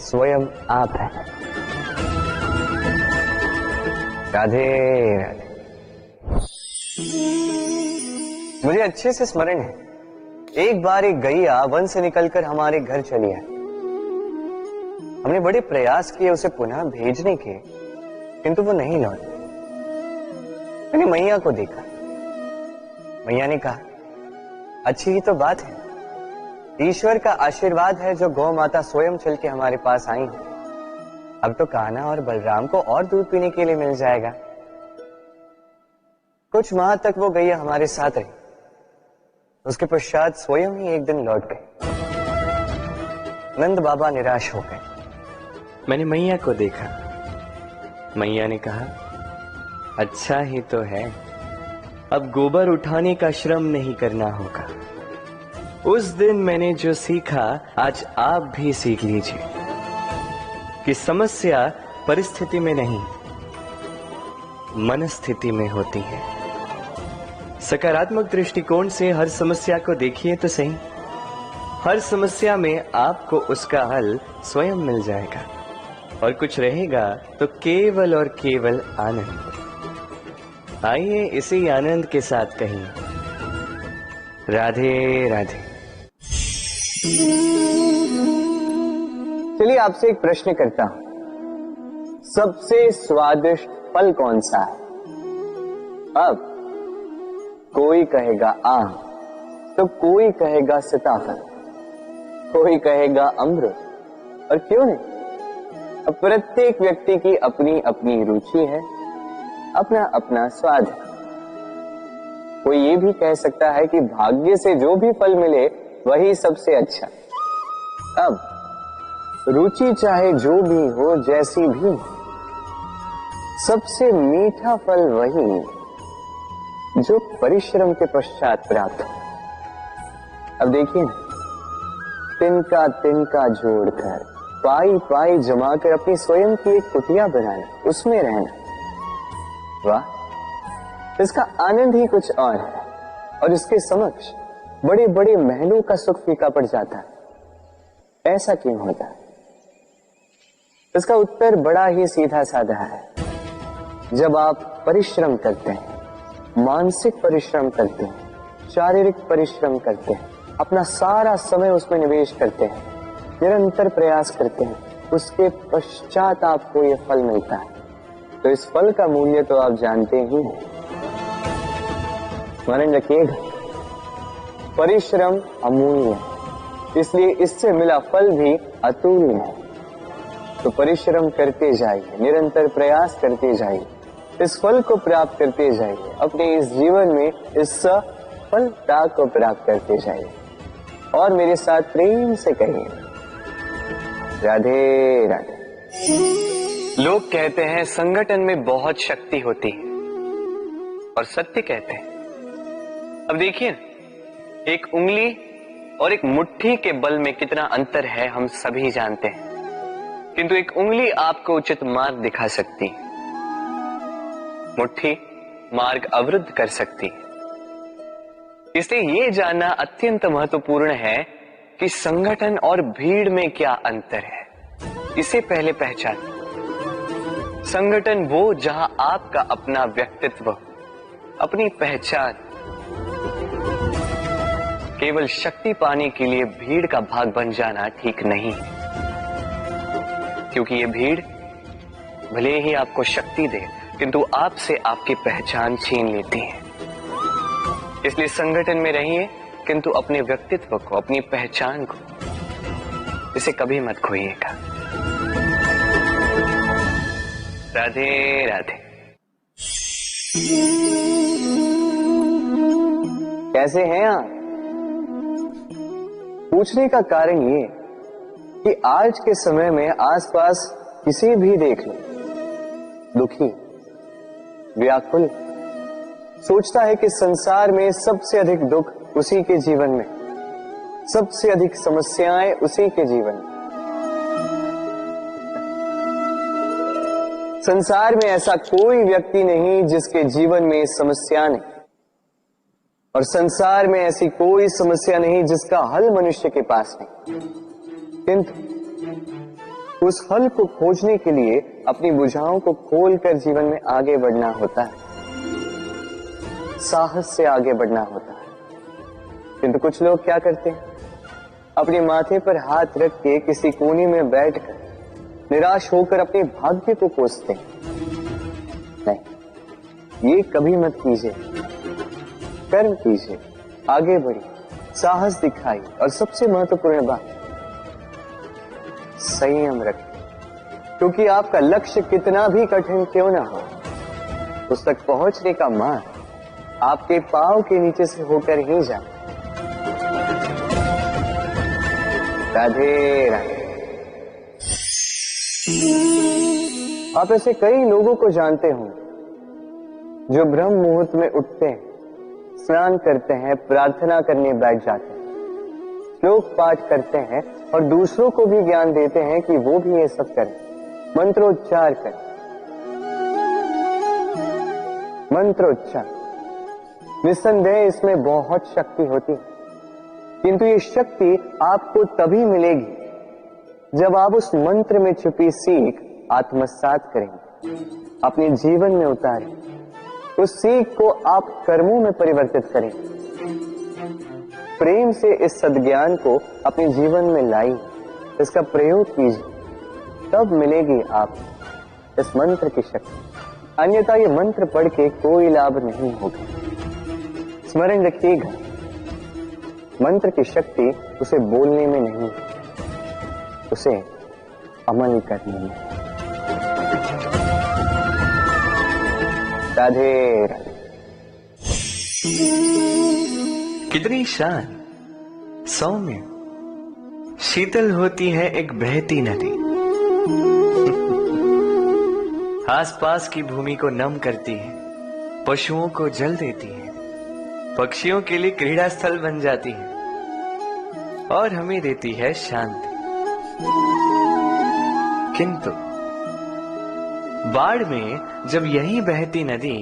स्वयं आप हैं। राधे राधे। मुझे अच्छे से स्मरण है, एक बार एक गैया वन से निकलकर हमारे घर चली आई। हमने बड़े प्रयास किए उसे पुनः भेजने के, किंतु वो नहीं लौटी। मैंने मैया को देखा, मैया ने कहा, अच्छी ही तो बात है, ईश्वर का आशीर्वाद है जो गौ माता स्वयं चल के हमारे पास आई है। अब तो कान्हा और बलराम को और दूध पीने के लिए मिल जाएगा। कुछ माह तक वो गैया हमारे साथ रही, उसके पश्चात स्वयं ही एक दिन लौट गए। नंद बाबा निराश हो गए। मैंने मैया को देखा, मैया ने कहा, अच्छा ही तो है, अब गोबर उठाने का श्रम नहीं करना होगा। उस दिन मैंने जो सीखा आज आप भी सीख लीजिए कि समस्या परिस्थिति में नहीं मनस्थिति में होती है। सकारात्मक दृष्टिकोण से हर समस्या को देखिए तो सही, हर समस्या में आपको उसका हल स्वयं मिल जाएगा और कुछ रहेगा तो केवल और केवल आनंद। आइए इसी आनंद के साथ कहें राधे राधे। चलिए आपसे एक प्रश्न करता हूं, सबसे स्वादिष्ट फल कौन सा है? अब कोई कहेगा आम, तो कोई कहेगा सीताफल, कोई कहेगा अमरूद, और क्यों नहीं, अब प्रत्येक व्यक्ति की अपनी अपनी रुचि है, अपना अपना स्वाद है। कोई ये भी कह सकता है कि भाग्य से जो भी फल मिले वही सबसे अच्छा। अब रुचि चाहे जो भी हो, जैसी भी हो, सबसे मीठा फल वही जो परिश्रम के पश्चात प्राप्त हो। अब देखिए, तिनका तिनका जोड़कर पाई पाई जमाकर अपनी स्वयं की एक कुटिया बनाना, उसमें रहना, वाह, इसका आनंद ही कुछ और है। और इसके समक्ष बड़े बड़े महलों का सुख फीका पड़ जाता है। ऐसा क्यों होता है? इसका उत्तर बड़ा ही सीधा साधा है। जब आप परिश्रम करते हैं, मानसिक परिश्रम करते हैं, शारीरिक परिश्रम करते हैं, अपना सारा समय उसमें निवेश करते हैं, निरंतर प्रयास करते हैं, उसके पश्चात आपको यह फल मिलता है, तो इस फल का मूल्य तो आप जानते ही हैं। स्मरण रखिएगा, परिश्रम अमूल्य है, इसलिए इससे मिला फल भी अतुल्य है। तो परिश्रम करते जाइए, निरंतर प्रयास करते जाइए, इस फल को प्राप्त करते जाइए, अपने इस जीवन में इस सफलता को प्राप्त करते जाइए। और मेरे साथ प्रेम से कहिए, राधे राधे। लोग कहते हैं संगठन में बहुत शक्ति होती है और सत्य कहते हैं। अब देखिए, एक उंगली और एक मुट्ठी के बल में कितना अंतर है हम सभी जानते हैं, किंतु एक उंगली आपको उचित मार्ग दिखा सकती है, मुट्ठी मार्ग अवरुद्ध कर सकती है। इसलिए यह जानना अत्यंत महत्वपूर्ण है कि संगठन और भीड़ में क्या अंतर है, इसे पहले पहचान। संगठन वो जहां आपका अपना व्यक्तित्व, अपनी पहचान, केवल शक्ति पाने के लिए भीड़ का भाग बन जाना ठीक नहीं, क्योंकि ये भीड़ भले ही आपको शक्ति दे किंतु आपसे आपकी पहचान छीन लेती है। इसलिए संगठन में रहिए किंतु अपने व्यक्तित्व को, अपनी पहचान को, इसे कभी मत खोइएगा। राधे राधे। कैसे हैं आप? पूछने का कारण ये कि आज के समय में आसपास किसी भी देख लो, दुखी, व्याकुल, सोचता है कि संसार में सबसे अधिक दुख उसी के जीवन में, सबसे अधिक समस्याएं उसी के जीवन में। संसार में ऐसा कोई व्यक्ति नहीं जिसके जीवन में समस्या नहीं, और संसार में ऐसी कोई समस्या नहीं जिसका हल मनुष्य के पास नहीं, किंतु उस हल को खोजने के लिए अपनी भुजाओं को खोलकर जीवन में आगे बढ़ना होता है, साहस से आगे बढ़ना होता है। किंतु कुछ लोग क्या करते हैं, अपने माथे पर हाथ रख के किसी कोने में बैठकर निराश होकर अपने भाग्य को कोसते हैं। नहीं, ये कभी मत कीजिए। कर्म कीजिए, आगे बढ़िए, साहस दिखाइए, और सबसे महत्वपूर्ण बात, संयम रखिए, क्योंकि आपका लक्ष्य कितना भी कठिन क्यों ना हो, उस तक पहुंचने का मार्ग आपके पांव के नीचे से होकर ही जाए। राधे राधे। आप ऐसे कई लोगों को जानते हो जो ब्रह्म मुहूर्त में उठते हैं, स्नान करते हैं, प्रार्थना करने बैठ जाते हैं, श्लोक पाठ करते हैं और दूसरों को भी ज्ञान देते हैं कि वो भी ये सब करें, मंत्रोच्चार करें। मंत्रोच्चार, निस्संदेह इसमें बहुत शक्ति होती है, किंतु ये शक्ति आपको तभी मिलेगी जब आप उस मंत्र में छुपी सीख आत्मसात करेंगे, अपने जीवन में उतारें, उस सीख को आप कर्मों में परिवर्तित करें, प्रेम से इस सद्ज्ञान को अपने जीवन में लाइए, इसका प्रयोग कीजिए, तब मिलेगी आप इस मंत्र की शक्ति। अन्यथा ये मंत्र पढ़ के कोई लाभ नहीं होगा। स्मरण रखिएगा, मंत्र की शक्ति उसे बोलने में नहीं, उसे अमल करने में। राधे राधे। कितनी शांत, सौम्य, शीतल होती है एक बहती नदी, आसपास की भूमि को नम करती है, पशुओं को जल देती है, पक्षियों के लिए क्रीड़ा स्थल बन जाती है और हमें देती है शांति। किंतु बाढ़ में जब यही बहती नदी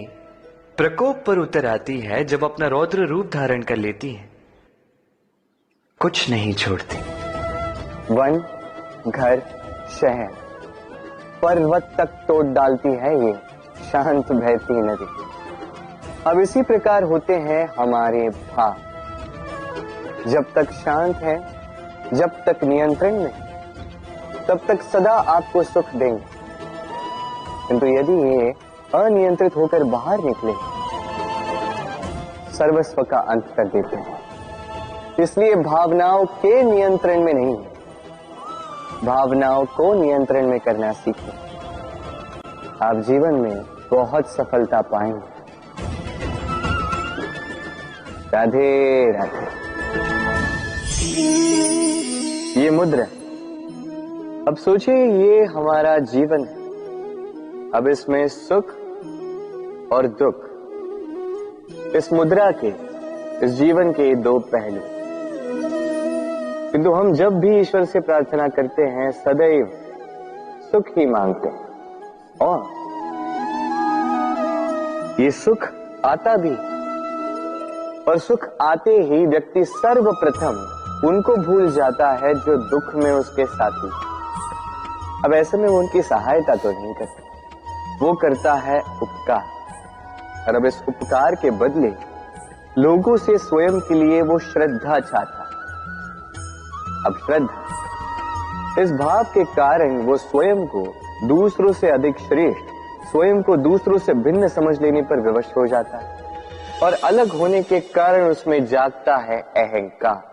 प्रकोप पर उतर आती है, जब अपना रौद्र रूप धारण कर लेती है, कुछ नहीं छोड़ती। वन, घर, शहर, पर्वत तक तोड़ डालती है ये शांत बहती नदी। अब इसी प्रकार होते हैं हमारे भाव। जब तक शांत है, जब तक नियंत्रण में, तब तक सदा आपको सुख देंगे, किंतु यदि ये अनियंत्रित होकर बाहर निकले, सर्वस्व का अंत कर देते हैं। इसलिए भावनाओं के नियंत्रण में नहीं, भावनाओं को नियंत्रण में करना सीखें। आप जीवन में बहुत सफलता पाएंगे। राधे राधे। ये मुद्रा, अब सोचिए ये हमारा जीवन है। अब इसमें सुख और दुख, इस मुद्रा के, इस जीवन के दो पहलू। किंतु हम जब भी ईश्वर से प्रार्थना करते हैं सदैव सुख ही मांगते हैं, और ये सुख आता भी, और सुख आते ही व्यक्ति सर्वप्रथम उनको भूल जाता है जो दुख में उसके साथी। अब ऐसे में वो उनकी सहायता तो नहीं करता, वो करता है उपकार। और अब इस उपकार के बदले लोगों से स्वयं के लिए वो श्रद्धा चाहता है। अब श्रद्धा, इस भाव के कारण वो स्वयं को दूसरों से अधिक श्रेष्ठ, स्वयं को दूसरों से भिन्न समझ लेने पर विवश हो जाता है, और अलग होने के कारण उसमें जागता है अहंकार,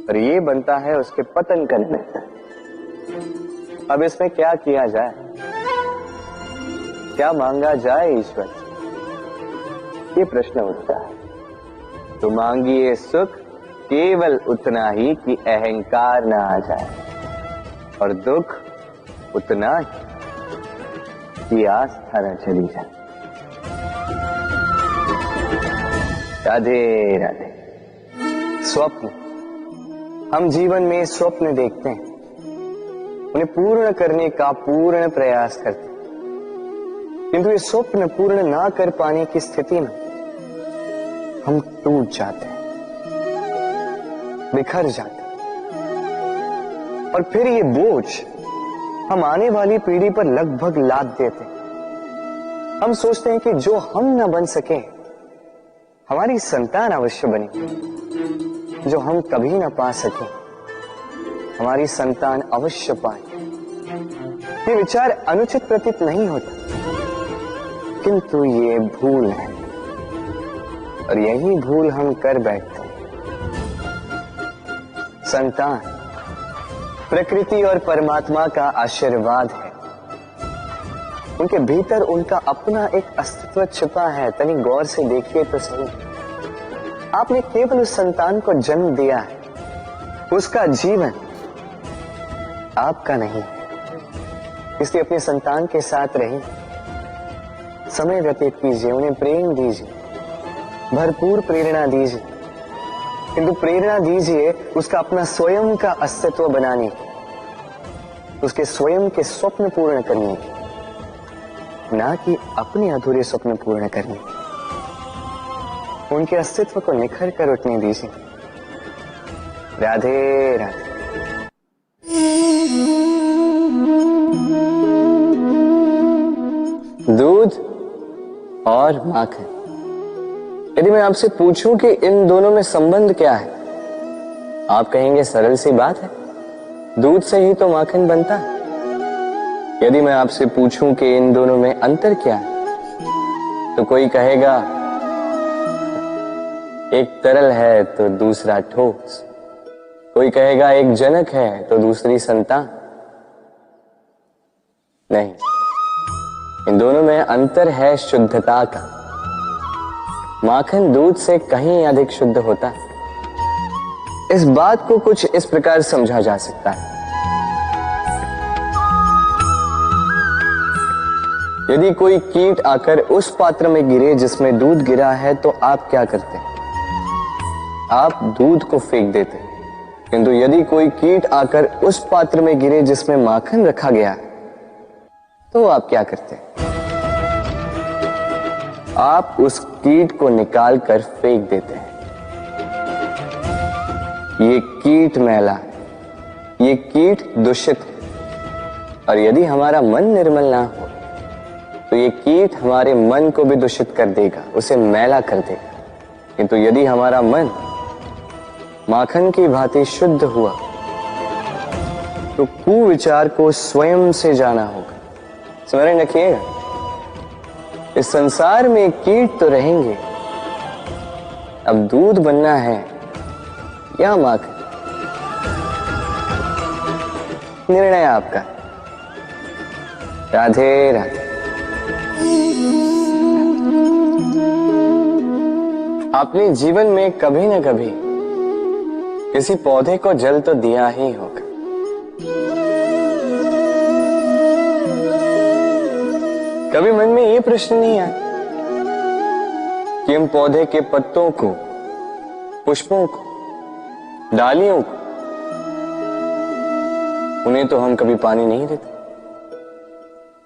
और ये बनता है उसके पतन का निमित्त। अब इसमें क्या किया जाए, क्या मांगा जाए ईश्वर से, ये प्रश्न उठता है। तो मांगिए सुख केवल उतना ही कि अहंकार ना आ जाए, और दुख उतना ही कि आस्था न चली जाए। राधे राधे। स्वप्न, हम जीवन में स्वप्न देखते हैं, उन्हें पूर्ण करने का पूर्ण प्रयास करते हैं, किंतु ये स्वप्न पूर्ण ना कर पाने की स्थिति में हम टूट जाते हैं, बिखर जाते हैं, और फिर ये बोझ हम आने वाली पीढ़ी पर लगभग लाद देते हैं। हम सोचते हैं कि जो हम ना बन सके हमारी संतान अवश्य बने, जो हम कभी ना पा सके हमारी संतान अवश्य पाए। ये विचार अनुचित प्रतीत नहीं होता, किंतु ये भूल है, और यही भूल हम कर बैठते हैं। संतान प्रकृति और परमात्मा का आशीर्वाद है, उनके भीतर उनका अपना एक अस्तित्व छिपा है। तनी गौर से देखिए तो सही, आपने केवल उस संतान को जन्म दिया है, उसका जीवन आपका नहीं, इसलिए अपने संतान के साथ रहिए, समय व्यतीत कीजिए, उन्हें प्रेम दीजिए, भरपूर प्रेरणा दीजिए, किंतु प्रेरणा दीजिए उसका अपना स्वयं का अस्तित्व बनाने की, उसके स्वयं के स्वप्न पूर्ण करने की, ना कि अपने अधूरे स्वप्न पूर्ण करने की। उनके अस्तित्व को निखर कर उठने दीजिए। राधे राधे। दूध और माखन, यदि मैं आपसे पूछूं कि इन दोनों में संबंध क्या है, आप कहेंगे सरल सी बात है, दूध से ही तो माखन बनता है। यदि मैं आपसे पूछूं कि इन दोनों में अंतर क्या है, तो कोई कहेगा एक तरल है तो दूसरा ठोस, कोई कहेगा एक जनक है तो दूसरी संतान। नहीं, इन दोनों में अंतर है शुद्धता का। माखन दूध से कहीं अधिक शुद्ध होता है। इस बात को कुछ इस प्रकार समझा जा सकता है, यदि कोई कीट आकर उस पात्र में गिरे जिसमें दूध गिरा है, तो आप क्या करते हैं? आप दूध को फेंक देते हैं। किंतु यदि कोई कीट आकर उस पात्र में गिरे जिसमें माखन रखा गया है, तो आप क्या करते हैं? आप उस कीट को निकाल कर फेंक देते हैं। ये कीट मैला है, ये कीट दूषित है, और यदि हमारा मन निर्मल ना हो तो ये कीट हमारे मन को भी दूषित कर देगा, उसे मैला कर देगा। किंतु यदि हमारा मन माखन की भांति शुद्ध हुआ, तो कुविचार को स्वयं से जाना होगा। स्मरण रखिएगा, इस संसार में कीट तो रहेंगे, अब दूध बनना है या माखन। निर्णय आपका। राधे राधे। आपने जीवन में कभी न कभी किसी पौधे को जल तो दिया ही होगा। कभी मन में ये प्रश्न नहीं आया कि हम पौधे के पत्तों को, पुष्पों को, डालियों को, उन्हें तो हम कभी पानी नहीं देते,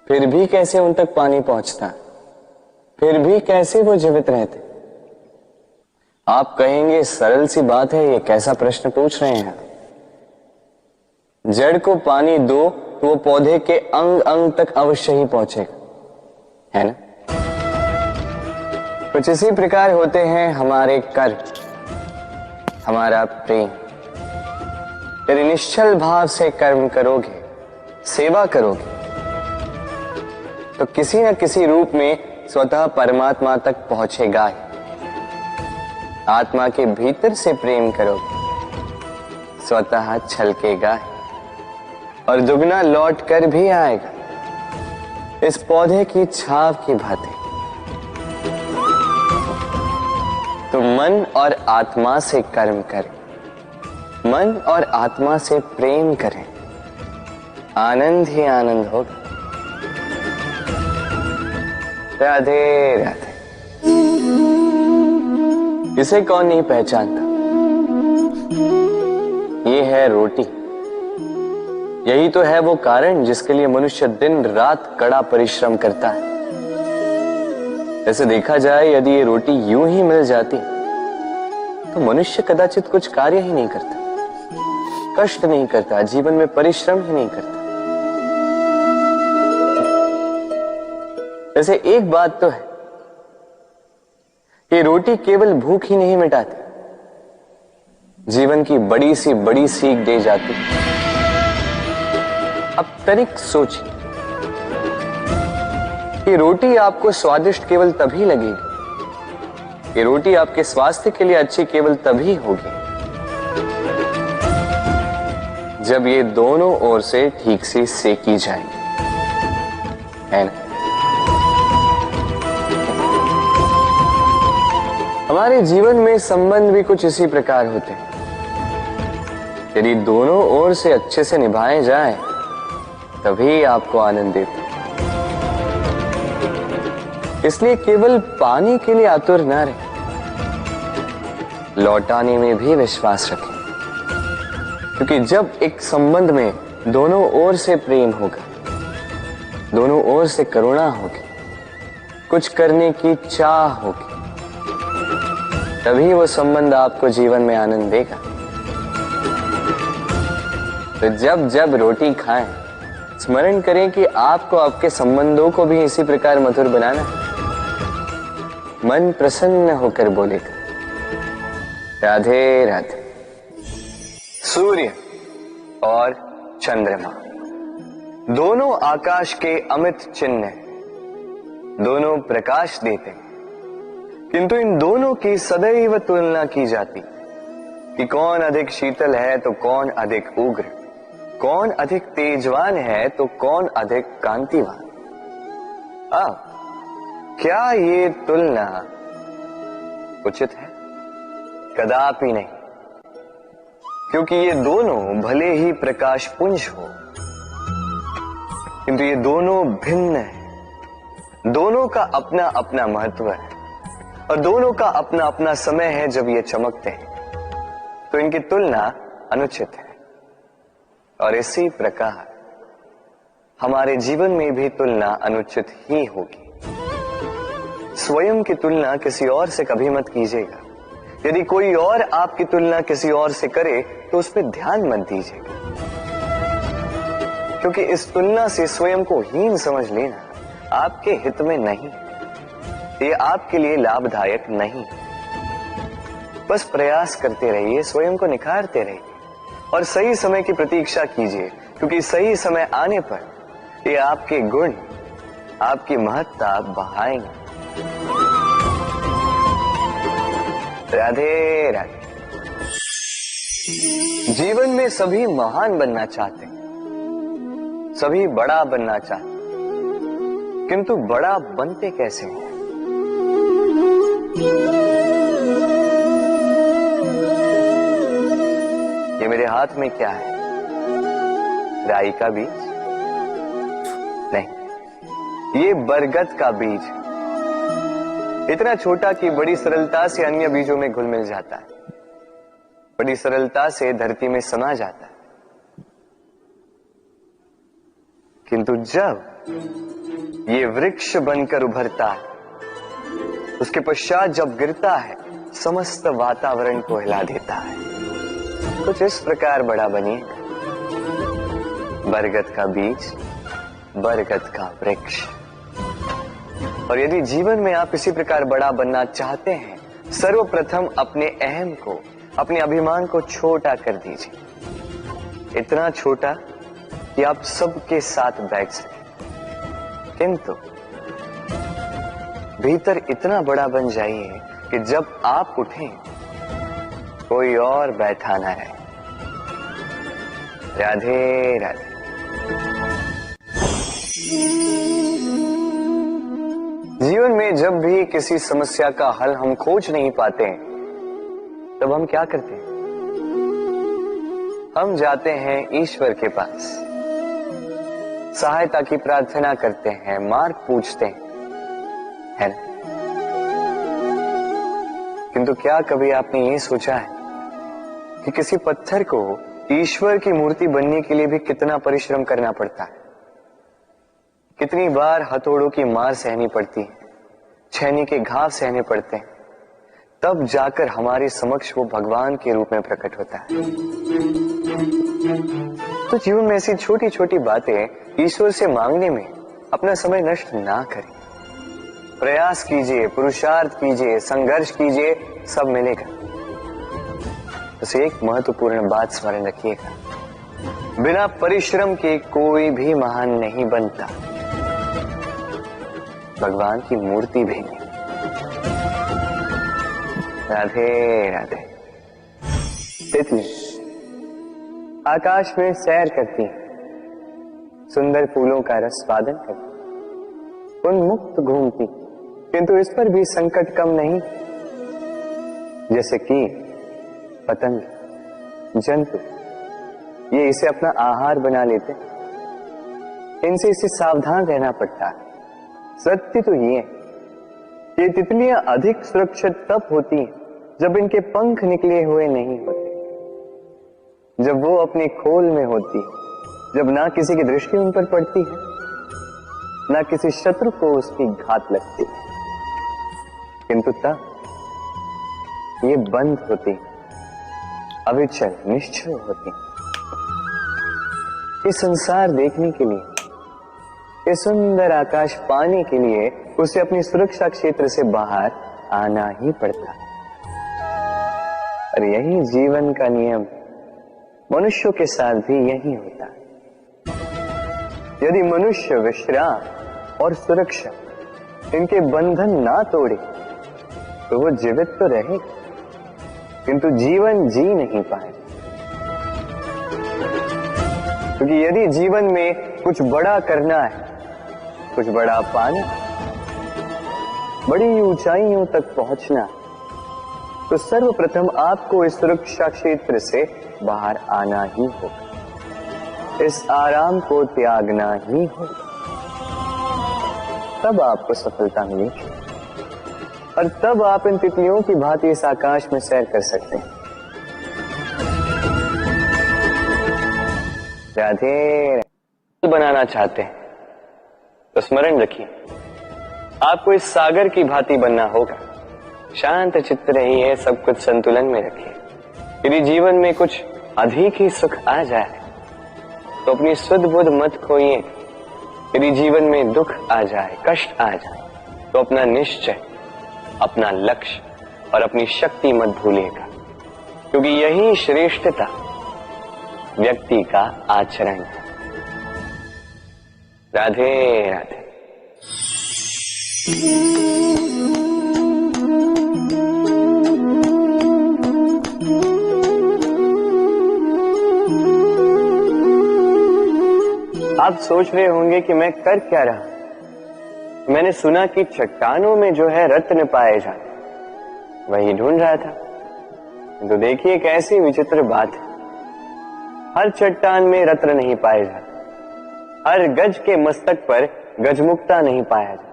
फिर भी कैसे उन तक पानी पहुंचता, फिर भी कैसे वो जीवित रहते। आप कहेंगे सरल सी बात है, ये कैसा प्रश्न पूछ रहे हैं। जड़ को पानी दो तो वो पौधे के अंग अंग तक अवश्य ही पहुंचेगा, है ना। कुछ इसी प्रकार होते हैं हमारे कर्म, हमारा प्रेम। यदि निश्चल भाव से कर्म करोगे, सेवा करोगे, तो किसी न किसी रूप में स्वतः परमात्मा तक पहुंचेगा ही। आत्मा के भीतर से प्रेम करोगे, स्वतः छलकेगा ही और दुगना लौट कर भी आएगा, इस पौधे की छाव की भांति। तो मन और आत्मा से कर्म करें, मन और आत्मा से प्रेम करें, आनंद ही आनंद होगा। राधे राधे। इसे कौन नहीं पहचानता? ये है रोटी। यही तो है वो कारण जिसके लिए मनुष्य दिन रात कड़ा परिश्रम करता है। ऐसे देखा जाए, यदि ये रोटी यूं ही मिल जाती तो मनुष्य कदाचित कुछ कार्य ही नहीं करता, कष्ट नहीं करता, जीवन में परिश्रम ही नहीं करता। वैसे एक बात तो है, ये रोटी केवल भूख ही नहीं मिटाती, जीवन की बड़ी सी बड़ी सीख दे जाती। अब तनिक सोचिए, ये रोटी आपको स्वादिष्ट केवल तभी लगेगी, ये रोटी आपके स्वास्थ्य के लिए अच्छी केवल तभी होगी जब ये दोनों ओर से ठीक से सेकी जाएगी, है ना। हमारे जीवन में संबंध भी कुछ इसी प्रकार होते हैं। यदि दोनों ओर से अच्छे से निभाए जाए तभी आपको आनंद देते। इसलिए केवल पानी के लिए आतुर न रहे, लौटाने में भी विश्वास रखें। क्योंकि जब एक संबंध में दोनों ओर से प्रेम होगा, दोनों ओर से करुणा होगी, कुछ करने की चाह होगी, तभी वो संबंध आपको जीवन में आनंद देगा। तो जब जब रोटी खाएं, स्मरण करें कि आपको आपके संबंधों को भी इसी प्रकार मधुर बनाना है। मन प्रसन्न होकर बोलेगा, राधे राधे। सूर्य और चंद्रमा दोनों आकाश के अमित चिन्ह हैं, दोनों प्रकाश देते हैं, किंतु इन दोनों की सदैव तुलना की जाती कि कौन अधिक शीतल है तो कौन अधिक उग्र, कौन अधिक तेजवान है तो कौन अधिक कांतिवान। अब क्या ये तुलना उचित है? कदापि नहीं, क्योंकि ये दोनों भले ही प्रकाश पुंज हो, किंतु ये दोनों भिन्न है। दोनों का अपना अपना महत्व है और दोनों का अपना अपना समय है जब ये चमकते हैं, तो इनकी तुलना अनुचित है। और इसी प्रकार हमारे जीवन में भी तुलना अनुचित ही होगी। स्वयं की तुलना किसी और से कभी मत कीजिएगा। यदि कोई और आपकी तुलना किसी और से करे तो उस पर ध्यान मत दीजिएगा, क्योंकि इस तुलना से स्वयं को हीन समझ लेना आपके हित में नहीं, ये आपके लिए लाभदायक नहीं। बस प्रयास करते रहिए, स्वयं को निखारते रहिए और सही समय की प्रतीक्षा कीजिए, क्योंकि सही समय आने पर ये आपके गुण, आपकी महत्ता बढ़ाएंगे। राधे राधे। जीवन में सभी महान बनना चाहते हैं, सभी बड़ा बनना चाहते, किंतु बड़ा बनते कैसे हैं? ये मेरे हाथ में क्या है? राई का बीज? नहीं, ये बरगद का बीज। इतना छोटा कि बड़ी सरलता से अन्य बीजों में घुल मिल जाता है, बड़ी सरलता से धरती में समा जाता है। किंतु जब ये वृक्ष बनकर उभरता है, उसके पश्चात जब गिरता है, समस्त वातावरण को हिला देता है। कुछ इस प्रकार बड़ा बनिएगा, बरगद का बीज, बरगद का वृक्ष। और यदि जीवन में आप इसी प्रकार बड़ा बनना चाहते हैं, सर्वप्रथम अपने अहम को, अपने अभिमान को छोटा कर दीजिए, इतना छोटा कि आप सबके साथ बैठ सकें, किंतु भीतर इतना बड़ा बन जाइए कि जब आप उठें कोई और बैठा ना रहे। राधे राधे। जीवन में जब भी किसी समस्या का हल हम खोज नहीं पाते हैं, तब हम क्या करते हैं? हम जाते हैं ईश्वर के पास, सहायता की प्रार्थना करते हैं, मार्ग पूछते हैं, है ना? किंतु क्या कभी आपने ये सोचा है कि किसी पत्थर को ईश्वर की मूर्ति बनने के लिए भी कितना परिश्रम करना पड़ता है? कितनी बार हथौड़ों की मार सहनी पड़ती है, छेनी के घाव सहने पड़ते हैं, तब जाकर हमारे समक्ष वो भगवान के रूप में प्रकट होता है। तो जीवन में ऐसी छोटी छोटी बातें ईश्वर से मांगने में अपना समय नष्ट ना करें। प्रयास कीजिए, पुरुषार्थ कीजिए, संघर्ष कीजिए, सब मिलेगा। बस एक महत्वपूर्ण बात स्मरण रखिएगा, बिना परिश्रम के कोई भी महान नहीं बनता, भगवान की मूर्ति भी नहीं। राधे राधे। तितली आकाश में सैर करती है, सुंदर फूलों का रस वादन करती, उन्मुक्त घूमती, किंतु इस पर भी संकट कम नहीं। जैसे कि पतंग, जंतु, ये इसे अपना आहार बना लेते, इनसे इसे सावधान रहना पड़ता है। सत्य तो ये कि तितलियां अधिक सुरक्षित तब होती हैं जब इनके पंख निकले हुए नहीं होते, जब वो अपने खोल में होती है, जब ना किसी की दृष्टि उन पर पड़ती है, ना किसी शत्रु को उसकी घात लगती है, किंतु तब ये बंद होती, अविचल निश्चल होती। इस संसार देखने के लिए, ये सुंदर आकाश पाने के लिए उसे अपनी सुरक्षा क्षेत्र से बाहर आना ही पड़ता है। और यही जीवन का नियम मनुष्यों के साथ भी यही होता है। यदि मनुष्य विश्राम और सुरक्षा इनके बंधन ना तोड़े तो वो जीवित तो रहे, किंतु जीवन जी नहीं पाए। क्योंकि यदि जीवन में कुछ बड़ा करना है, कुछ बड़ा पाना, बड़ी ऊंचाइयों तक पहुंचना, तो सर्वप्रथम आपको इस सुरक्षा क्षेत्र से बाहर आना ही होगा, इस आराम को त्यागना ही होगा। तब आपको सफलता मिलेगी और तब आप इन तितलियों की भांति इस आकाश में सैर कर सकते हैं। राधे बनाना चाहते हैं तो स्मरण रखिए, आपको इस सागर की भांति बनना होगा। शांत चित्त रहिए, सब कुछ संतुलन में रखिए। यदि जीवन में कुछ अधिक ही सुख आ जाए तो अपनी सुध बुध मत खोइए। यदि जीवन में दुख आ जाए, कष्ट आ जाए, तो अपना निश्चय, अपना लक्ष्य और अपनी शक्ति मत भूलिएगा, क्योंकि यही श्रेष्ठता व्यक्ति का आचरण है। राधे राधे। आप सोच रहे होंगे कि मैं कर क्या रहा। मैंने सुना कि चट्टानों में जो है रत्न पाए जाते, वही ढूंढ रहा था। तो देखिए कैसी विचित्र बात है, हर चट्टान में रत्न नहीं पाए जाते, हर गज के मस्तक पर गजमुक्ता नहीं पाया जाता,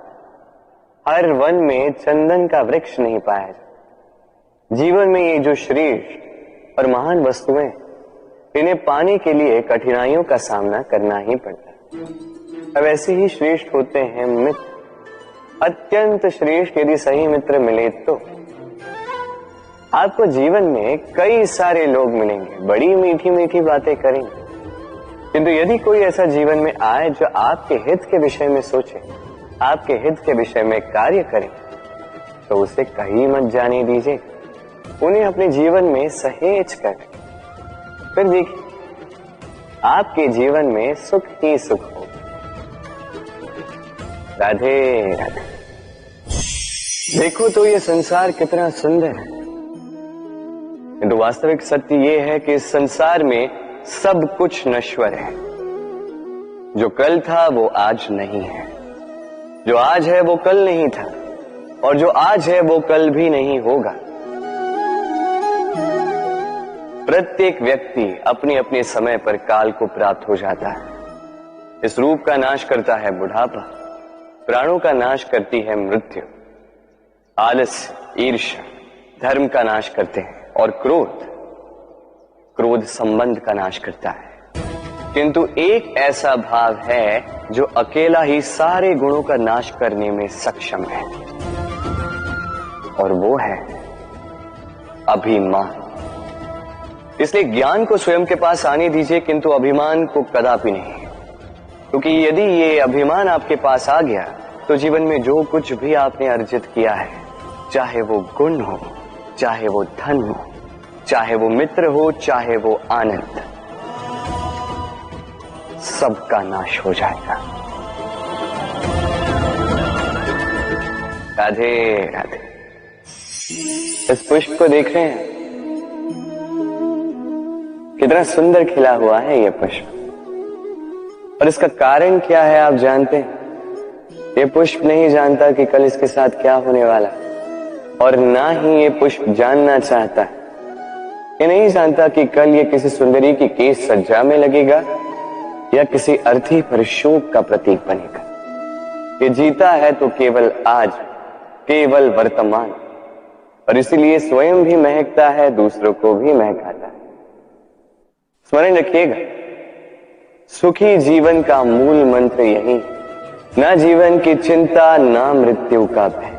हर वन में चंदन का वृक्ष नहीं पाया जाता। जीवन में ये जो श्रेष्ठ और महान वस्तुएं, इन्हें पाने के लिए कठिनाइयों का सामना करना ही पड़ता है। अब ऐसे ही श्रेष्ठ होते हैं मित्र, अत्यंत श्रेष्ठ यदि सही मित्र मिले तो। आपको जीवन में कई सारे लोग मिलेंगे, बड़ी मीठी मीठी बातें करेंगे, किंतु यदि कोई ऐसा जीवन में आए जो आपके हित के विषय में सोचे, आपके हित के विषय में कार्य करे, तो उसे कहीं मत जाने दीजिए, उन्हें अपने जीवन में सहेज कर, फिर देखिए आपके जीवन में सुख ही सुख हो। राधे राधे। देखो तो ये संसार कितना सुंदर है, किंतु वास्तविक सत्य ये है कि इस संसार में सब कुछ नश्वर है। जो कल था वो आज नहीं है, जो आज है वो कल नहीं था, और जो आज है वो कल भी नहीं होगा। प्रत्येक व्यक्ति अपने अपने समय पर काल को प्राप्त हो जाता है। इस रूप का नाश करता है बुढ़ापा, प्राणों का नाश करती है मृत्यु, आलस्य, ईर्ष्या धर्म का नाश करते हैं, और क्रोध संबंध का नाश करता है। किंतु एक ऐसा भाव है जो अकेला ही सारे गुणों का नाश करने में सक्षम है, और वो है अभिमान। इसलिए ज्ञान को स्वयं के पास आने दीजिए, किंतु अभिमान को कदापि नहीं, क्योंकि यदि ये अभिमान आपके पास आ गया तो जीवन में जो कुछ भी आपने अर्जित किया है, चाहे वो गुण हो, चाहे वो धन हो, चाहे वो मित्र हो, चाहे वो आनंद, सबका नाश हो जाएगा। राधे राधे। इस पुष्प को देख रहे हैं, कितना सुंदर खिला हुआ है ये पुष्प, और इसका कारण क्या है आप जानते हैं? ये पुष्प नहीं जानता कि कल इसके साथ क्या होने वाला, और ना ही ये पुष्प जानना चाहता है। ये नहीं जानता कि कल ये किसी सुंदरी की केश सज्जा में लगेगा या किसी अर्थी पर शोक का प्रतीक बनेगा। ये जीता है तो केवल आज, केवल वर्तमान, और इसीलिए स्वयं भी महकता है, दूसरों को भी महकाता है। स्मरण रखिएगा, सुखी जीवन का मूल मंत्र यही, ना जीवन की चिंता, ना मृत्यु का भय,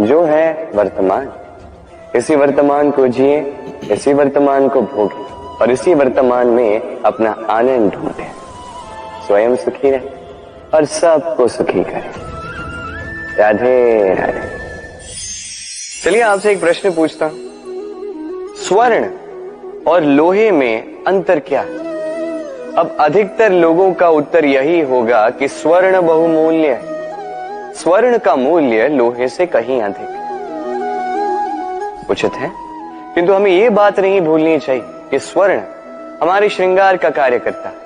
जो है वर्तमान। इसी वर्तमान को जिए, इसी वर्तमान को भोगे, और इसी वर्तमान में अपना आनंद ढूंढे। स्वयं सुखी रहे और सबको सुखी करे। राधे राधे। चलिए आपसे एक प्रश्न पूछता हूं, स्वर्ण और लोहे में अंतर क्या है? अब अधिकतर लोगों का उत्तर यही होगा कि स्वर्ण बहुमूल्य है, स्वर्ण का मूल्य लोहे से कहीं अधिक है। उचित है, किंतु हमें यह बात नहीं भूलनी चाहिए कि स्वर्ण हमारे श्रृंगार का कार्य करता है,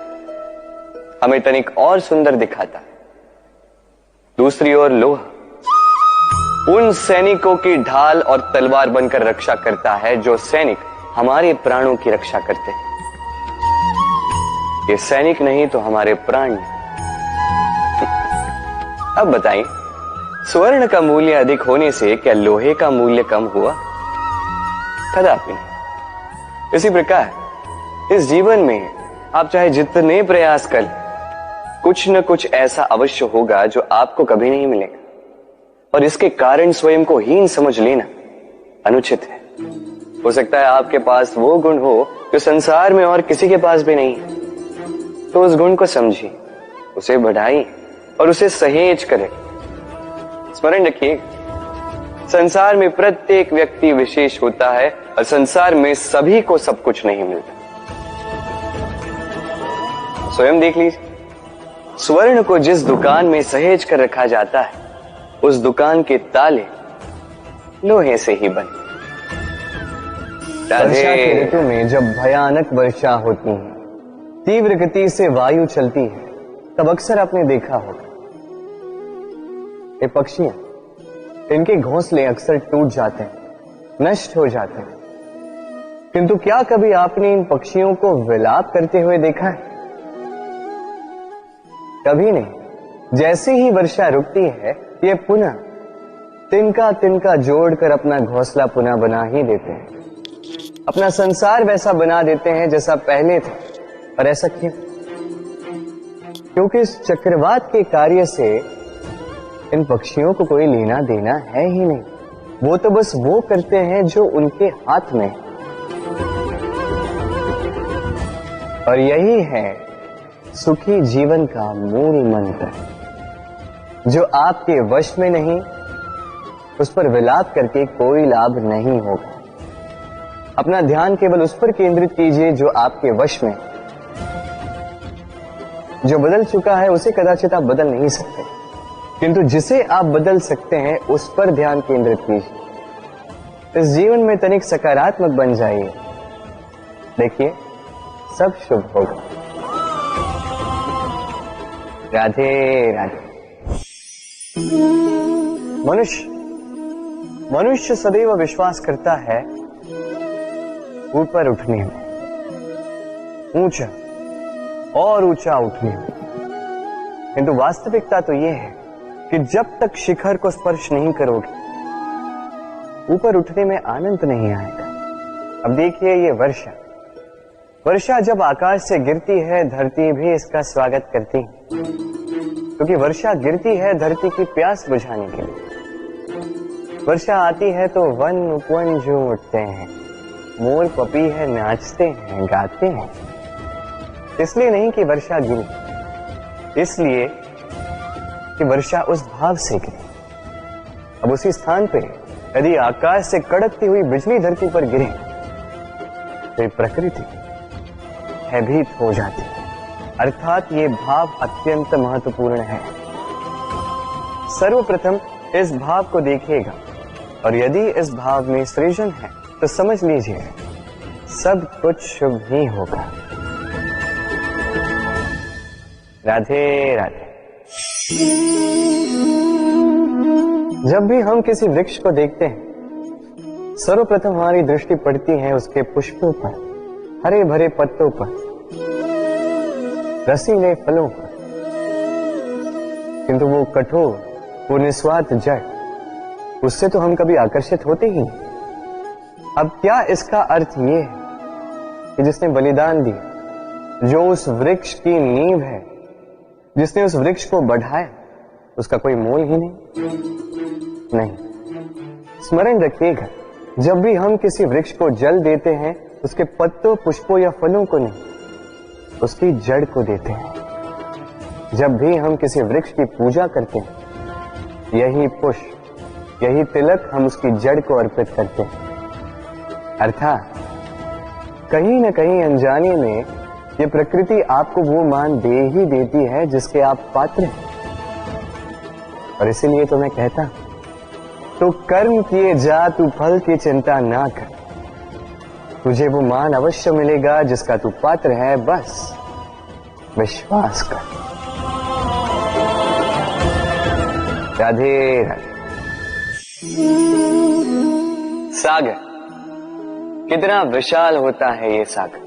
हमें तनिक और सुंदर दिखाता है। दूसरी ओर लोहा उन सैनिकों की ढाल और तलवार बनकर रक्षा करता है जो सैनिक हमारे प्राणों की रक्षा करते हैं। ये सैनिक नहीं तो हमारे प्राण। अब बताइए, स्वर्ण का मूल्य अधिक होने से क्या लोहे का मूल्य कम हुआ? कदापि नहीं। इसी प्रकार इस जीवन में आप चाहे जितने प्रयास कर लें, कुछ न कुछ ऐसा अवश्य होगा जो आपको कभी नहीं मिलेगा, और इसके कारण स्वयं को हीन समझ लेना अनुचित है। हो सकता है आपके पास वो गुण हो जो संसार में और किसी के पास भी नहीं है, तो उस गुण को समझिए, उसे बढ़ाइए और उसे सहेज करें। स्मरण रखिए, संसार में प्रत्येक व्यक्ति विशेष होता है, और संसार में सभी को सब कुछ नहीं मिलता। स्वयं देख लीजिए, स्वर्ण को जिस दुकान में सहेज कर रखा जाता है, उस दुकान के ताले लोहे से ही बने। वर्षा के ऋतु में जब भयानक वर्षा होती है, तीव्र गति से वायु चलती है, तब अक्सर आपने देखा होगा ये पक्षियां, इनके घोंसले अक्सर टूट जाते हैं, नष्ट हो जाते हैं। किंतु क्या कभी आपने इन पक्षियों को विलाप करते हुए देखा है? कभी नहीं। जैसे ही वर्षा रुकती है, ये पुनः तिनका तिनका जोड़कर अपना घोंसला पुनः बना ही देते हैं, अपना संसार वैसा बना देते हैं जैसा पहले था। और ऐसा क्यों? क्योंकि इस चक्रवात के कार्य से इन पक्षियों को कोई लेना देना है ही नहीं। वो तो बस वो करते हैं जो उनके हाथ में है। और यही है सुखी जीवन का मूल मंत्र। जो आपके वश में नहीं, उस पर विलाप करके कोई लाभ नहीं होगा। अपना ध्यान केवल उस पर केंद्रित कीजिए जो आपके वश में। जो बदल चुका है उसे कदाचित आप बदल नहीं सकते, किंतु जिसे आप बदल सकते हैं उस पर ध्यान केंद्रित कीजिए। इस जीवन में तनिक सकारात्मक बन जाइए, देखिए सब शुभ होगा। राधे राधे। मनुष्य सदैव विश्वास करता है ऊपर उठने में, ऊंचा और ऊंचा उठने में। किंतु वास्तविकता तो यह है कि जब तक शिखर को स्पर्श नहीं करोगे, ऊपर उठने में आनंद नहीं आएगा। अब देखिए ये वर्षा जब आकाश से गिरती है, धरती भी इसका स्वागत करती है, क्योंकि वर्षा गिरती है धरती की प्यास बुझाने के लिए। वर्षा आती है तो वन उपवन झूम उठते हैं, मोर पपी है नाचते हैं, गाते हैं। इसलिए नहीं कि वर्षा गिरी, इसलिए कि वर्षा उस भाव से गिरी। अब उसी स्थान पे यदि आकाश से कड़कती हुई बिजली धरती पर गिरे तो प्रकृति भयभीत हो जाती है। अर्थात ये भाव अत्यंत महत्वपूर्ण है। सर्वप्रथम इस भाव को देखिएगा, और यदि इस भाव में सृजन है तो समझ लीजिए सब कुछ शुभ ही होगा। राधे राधे। जब भी हम किसी वृक्ष को देखते हैं, सर्वप्रथम हमारी दृष्टि पड़ती है उसके पुष्पों पर, हरे भरे पत्तों पर, रसीले फलों पर। किंतु वो कठोर, वो निस्वार्थ जड़, उससे तो हम कभी आकर्षित होते ही नहीं। अब क्या इसका अर्थ ये है कि जिसने बलिदान दिया, जो उस वृक्ष की नींव है, जिसने उस वृक्ष को बढ़ाया, उसका कोई मोल ही नहीं। स्मरण रखिएगा, जब भी हम किसी वृक्ष को जल देते हैं, उसके पत्तों, पुष्पों या फलों को नहीं, उसकी जड़ को देते हैं। जब भी हम किसी वृक्ष की पूजा करते हैं, यही पुष्प, यही तिलक हम उसकी जड़ को अर्पित करते हैं। अर्थात कहीं न कहीं अनजाने में ये प्रकृति आपको वो मान दे ही देती है जिसके आप पात्र हैं। और इसीलिए तो मैं कहता हूं, तो कर्म किए जा, तू फल की चिंता ना कर। तुझे वो मान अवश्य मिलेगा जिसका तू पात्र है, बस विश्वास कर। राधे राधे। सागर कितना विशाल होता है ये सागर,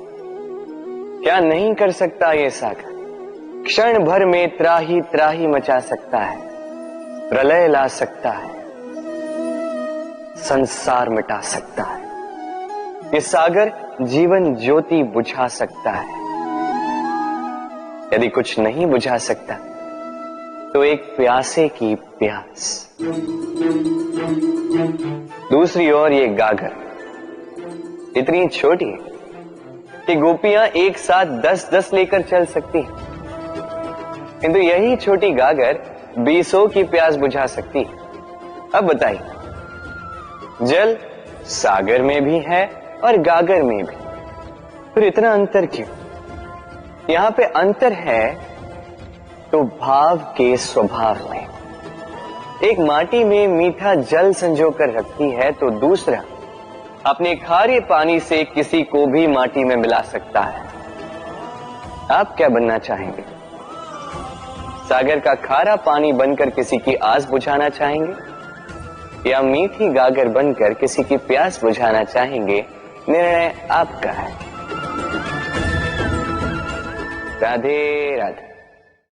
क्या नहीं कर सकता ये सागर। क्षण भर में त्राही त्राही मचा सकता है, प्रलय ला सकता है, संसार मिटा सकता है। ये सागर जीवन ज्योति बुझा सकता है। यदि कुछ नहीं बुझा सकता तो एक प्यासे की प्यास। दूसरी ओर ये गागर इतनी छोटी है कि गोपियां एक साथ 10-10 लेकर चल सकती हैं, किंतु यही छोटी गागर 20 की प्यास बुझा सकती है। अब बताइए, जल सागर में भी है और गागर में भी, फिर इतना अंतर क्यों? यहां पे अंतर है तो भाव के स्वभाव में। एक माटी में मीठा जल संजो कर रखती है, तो दूसरा अपने खारे पानी से किसी को भी माटी में मिला सकता है। आप क्या बनना चाहेंगे? सागर का खारा पानी बनकर किसी की आस बुझाना चाहेंगे या मीठी गागर बनकर किसी की प्यास बुझाना चाहेंगे, निर्णय आपका है। राधे राधे।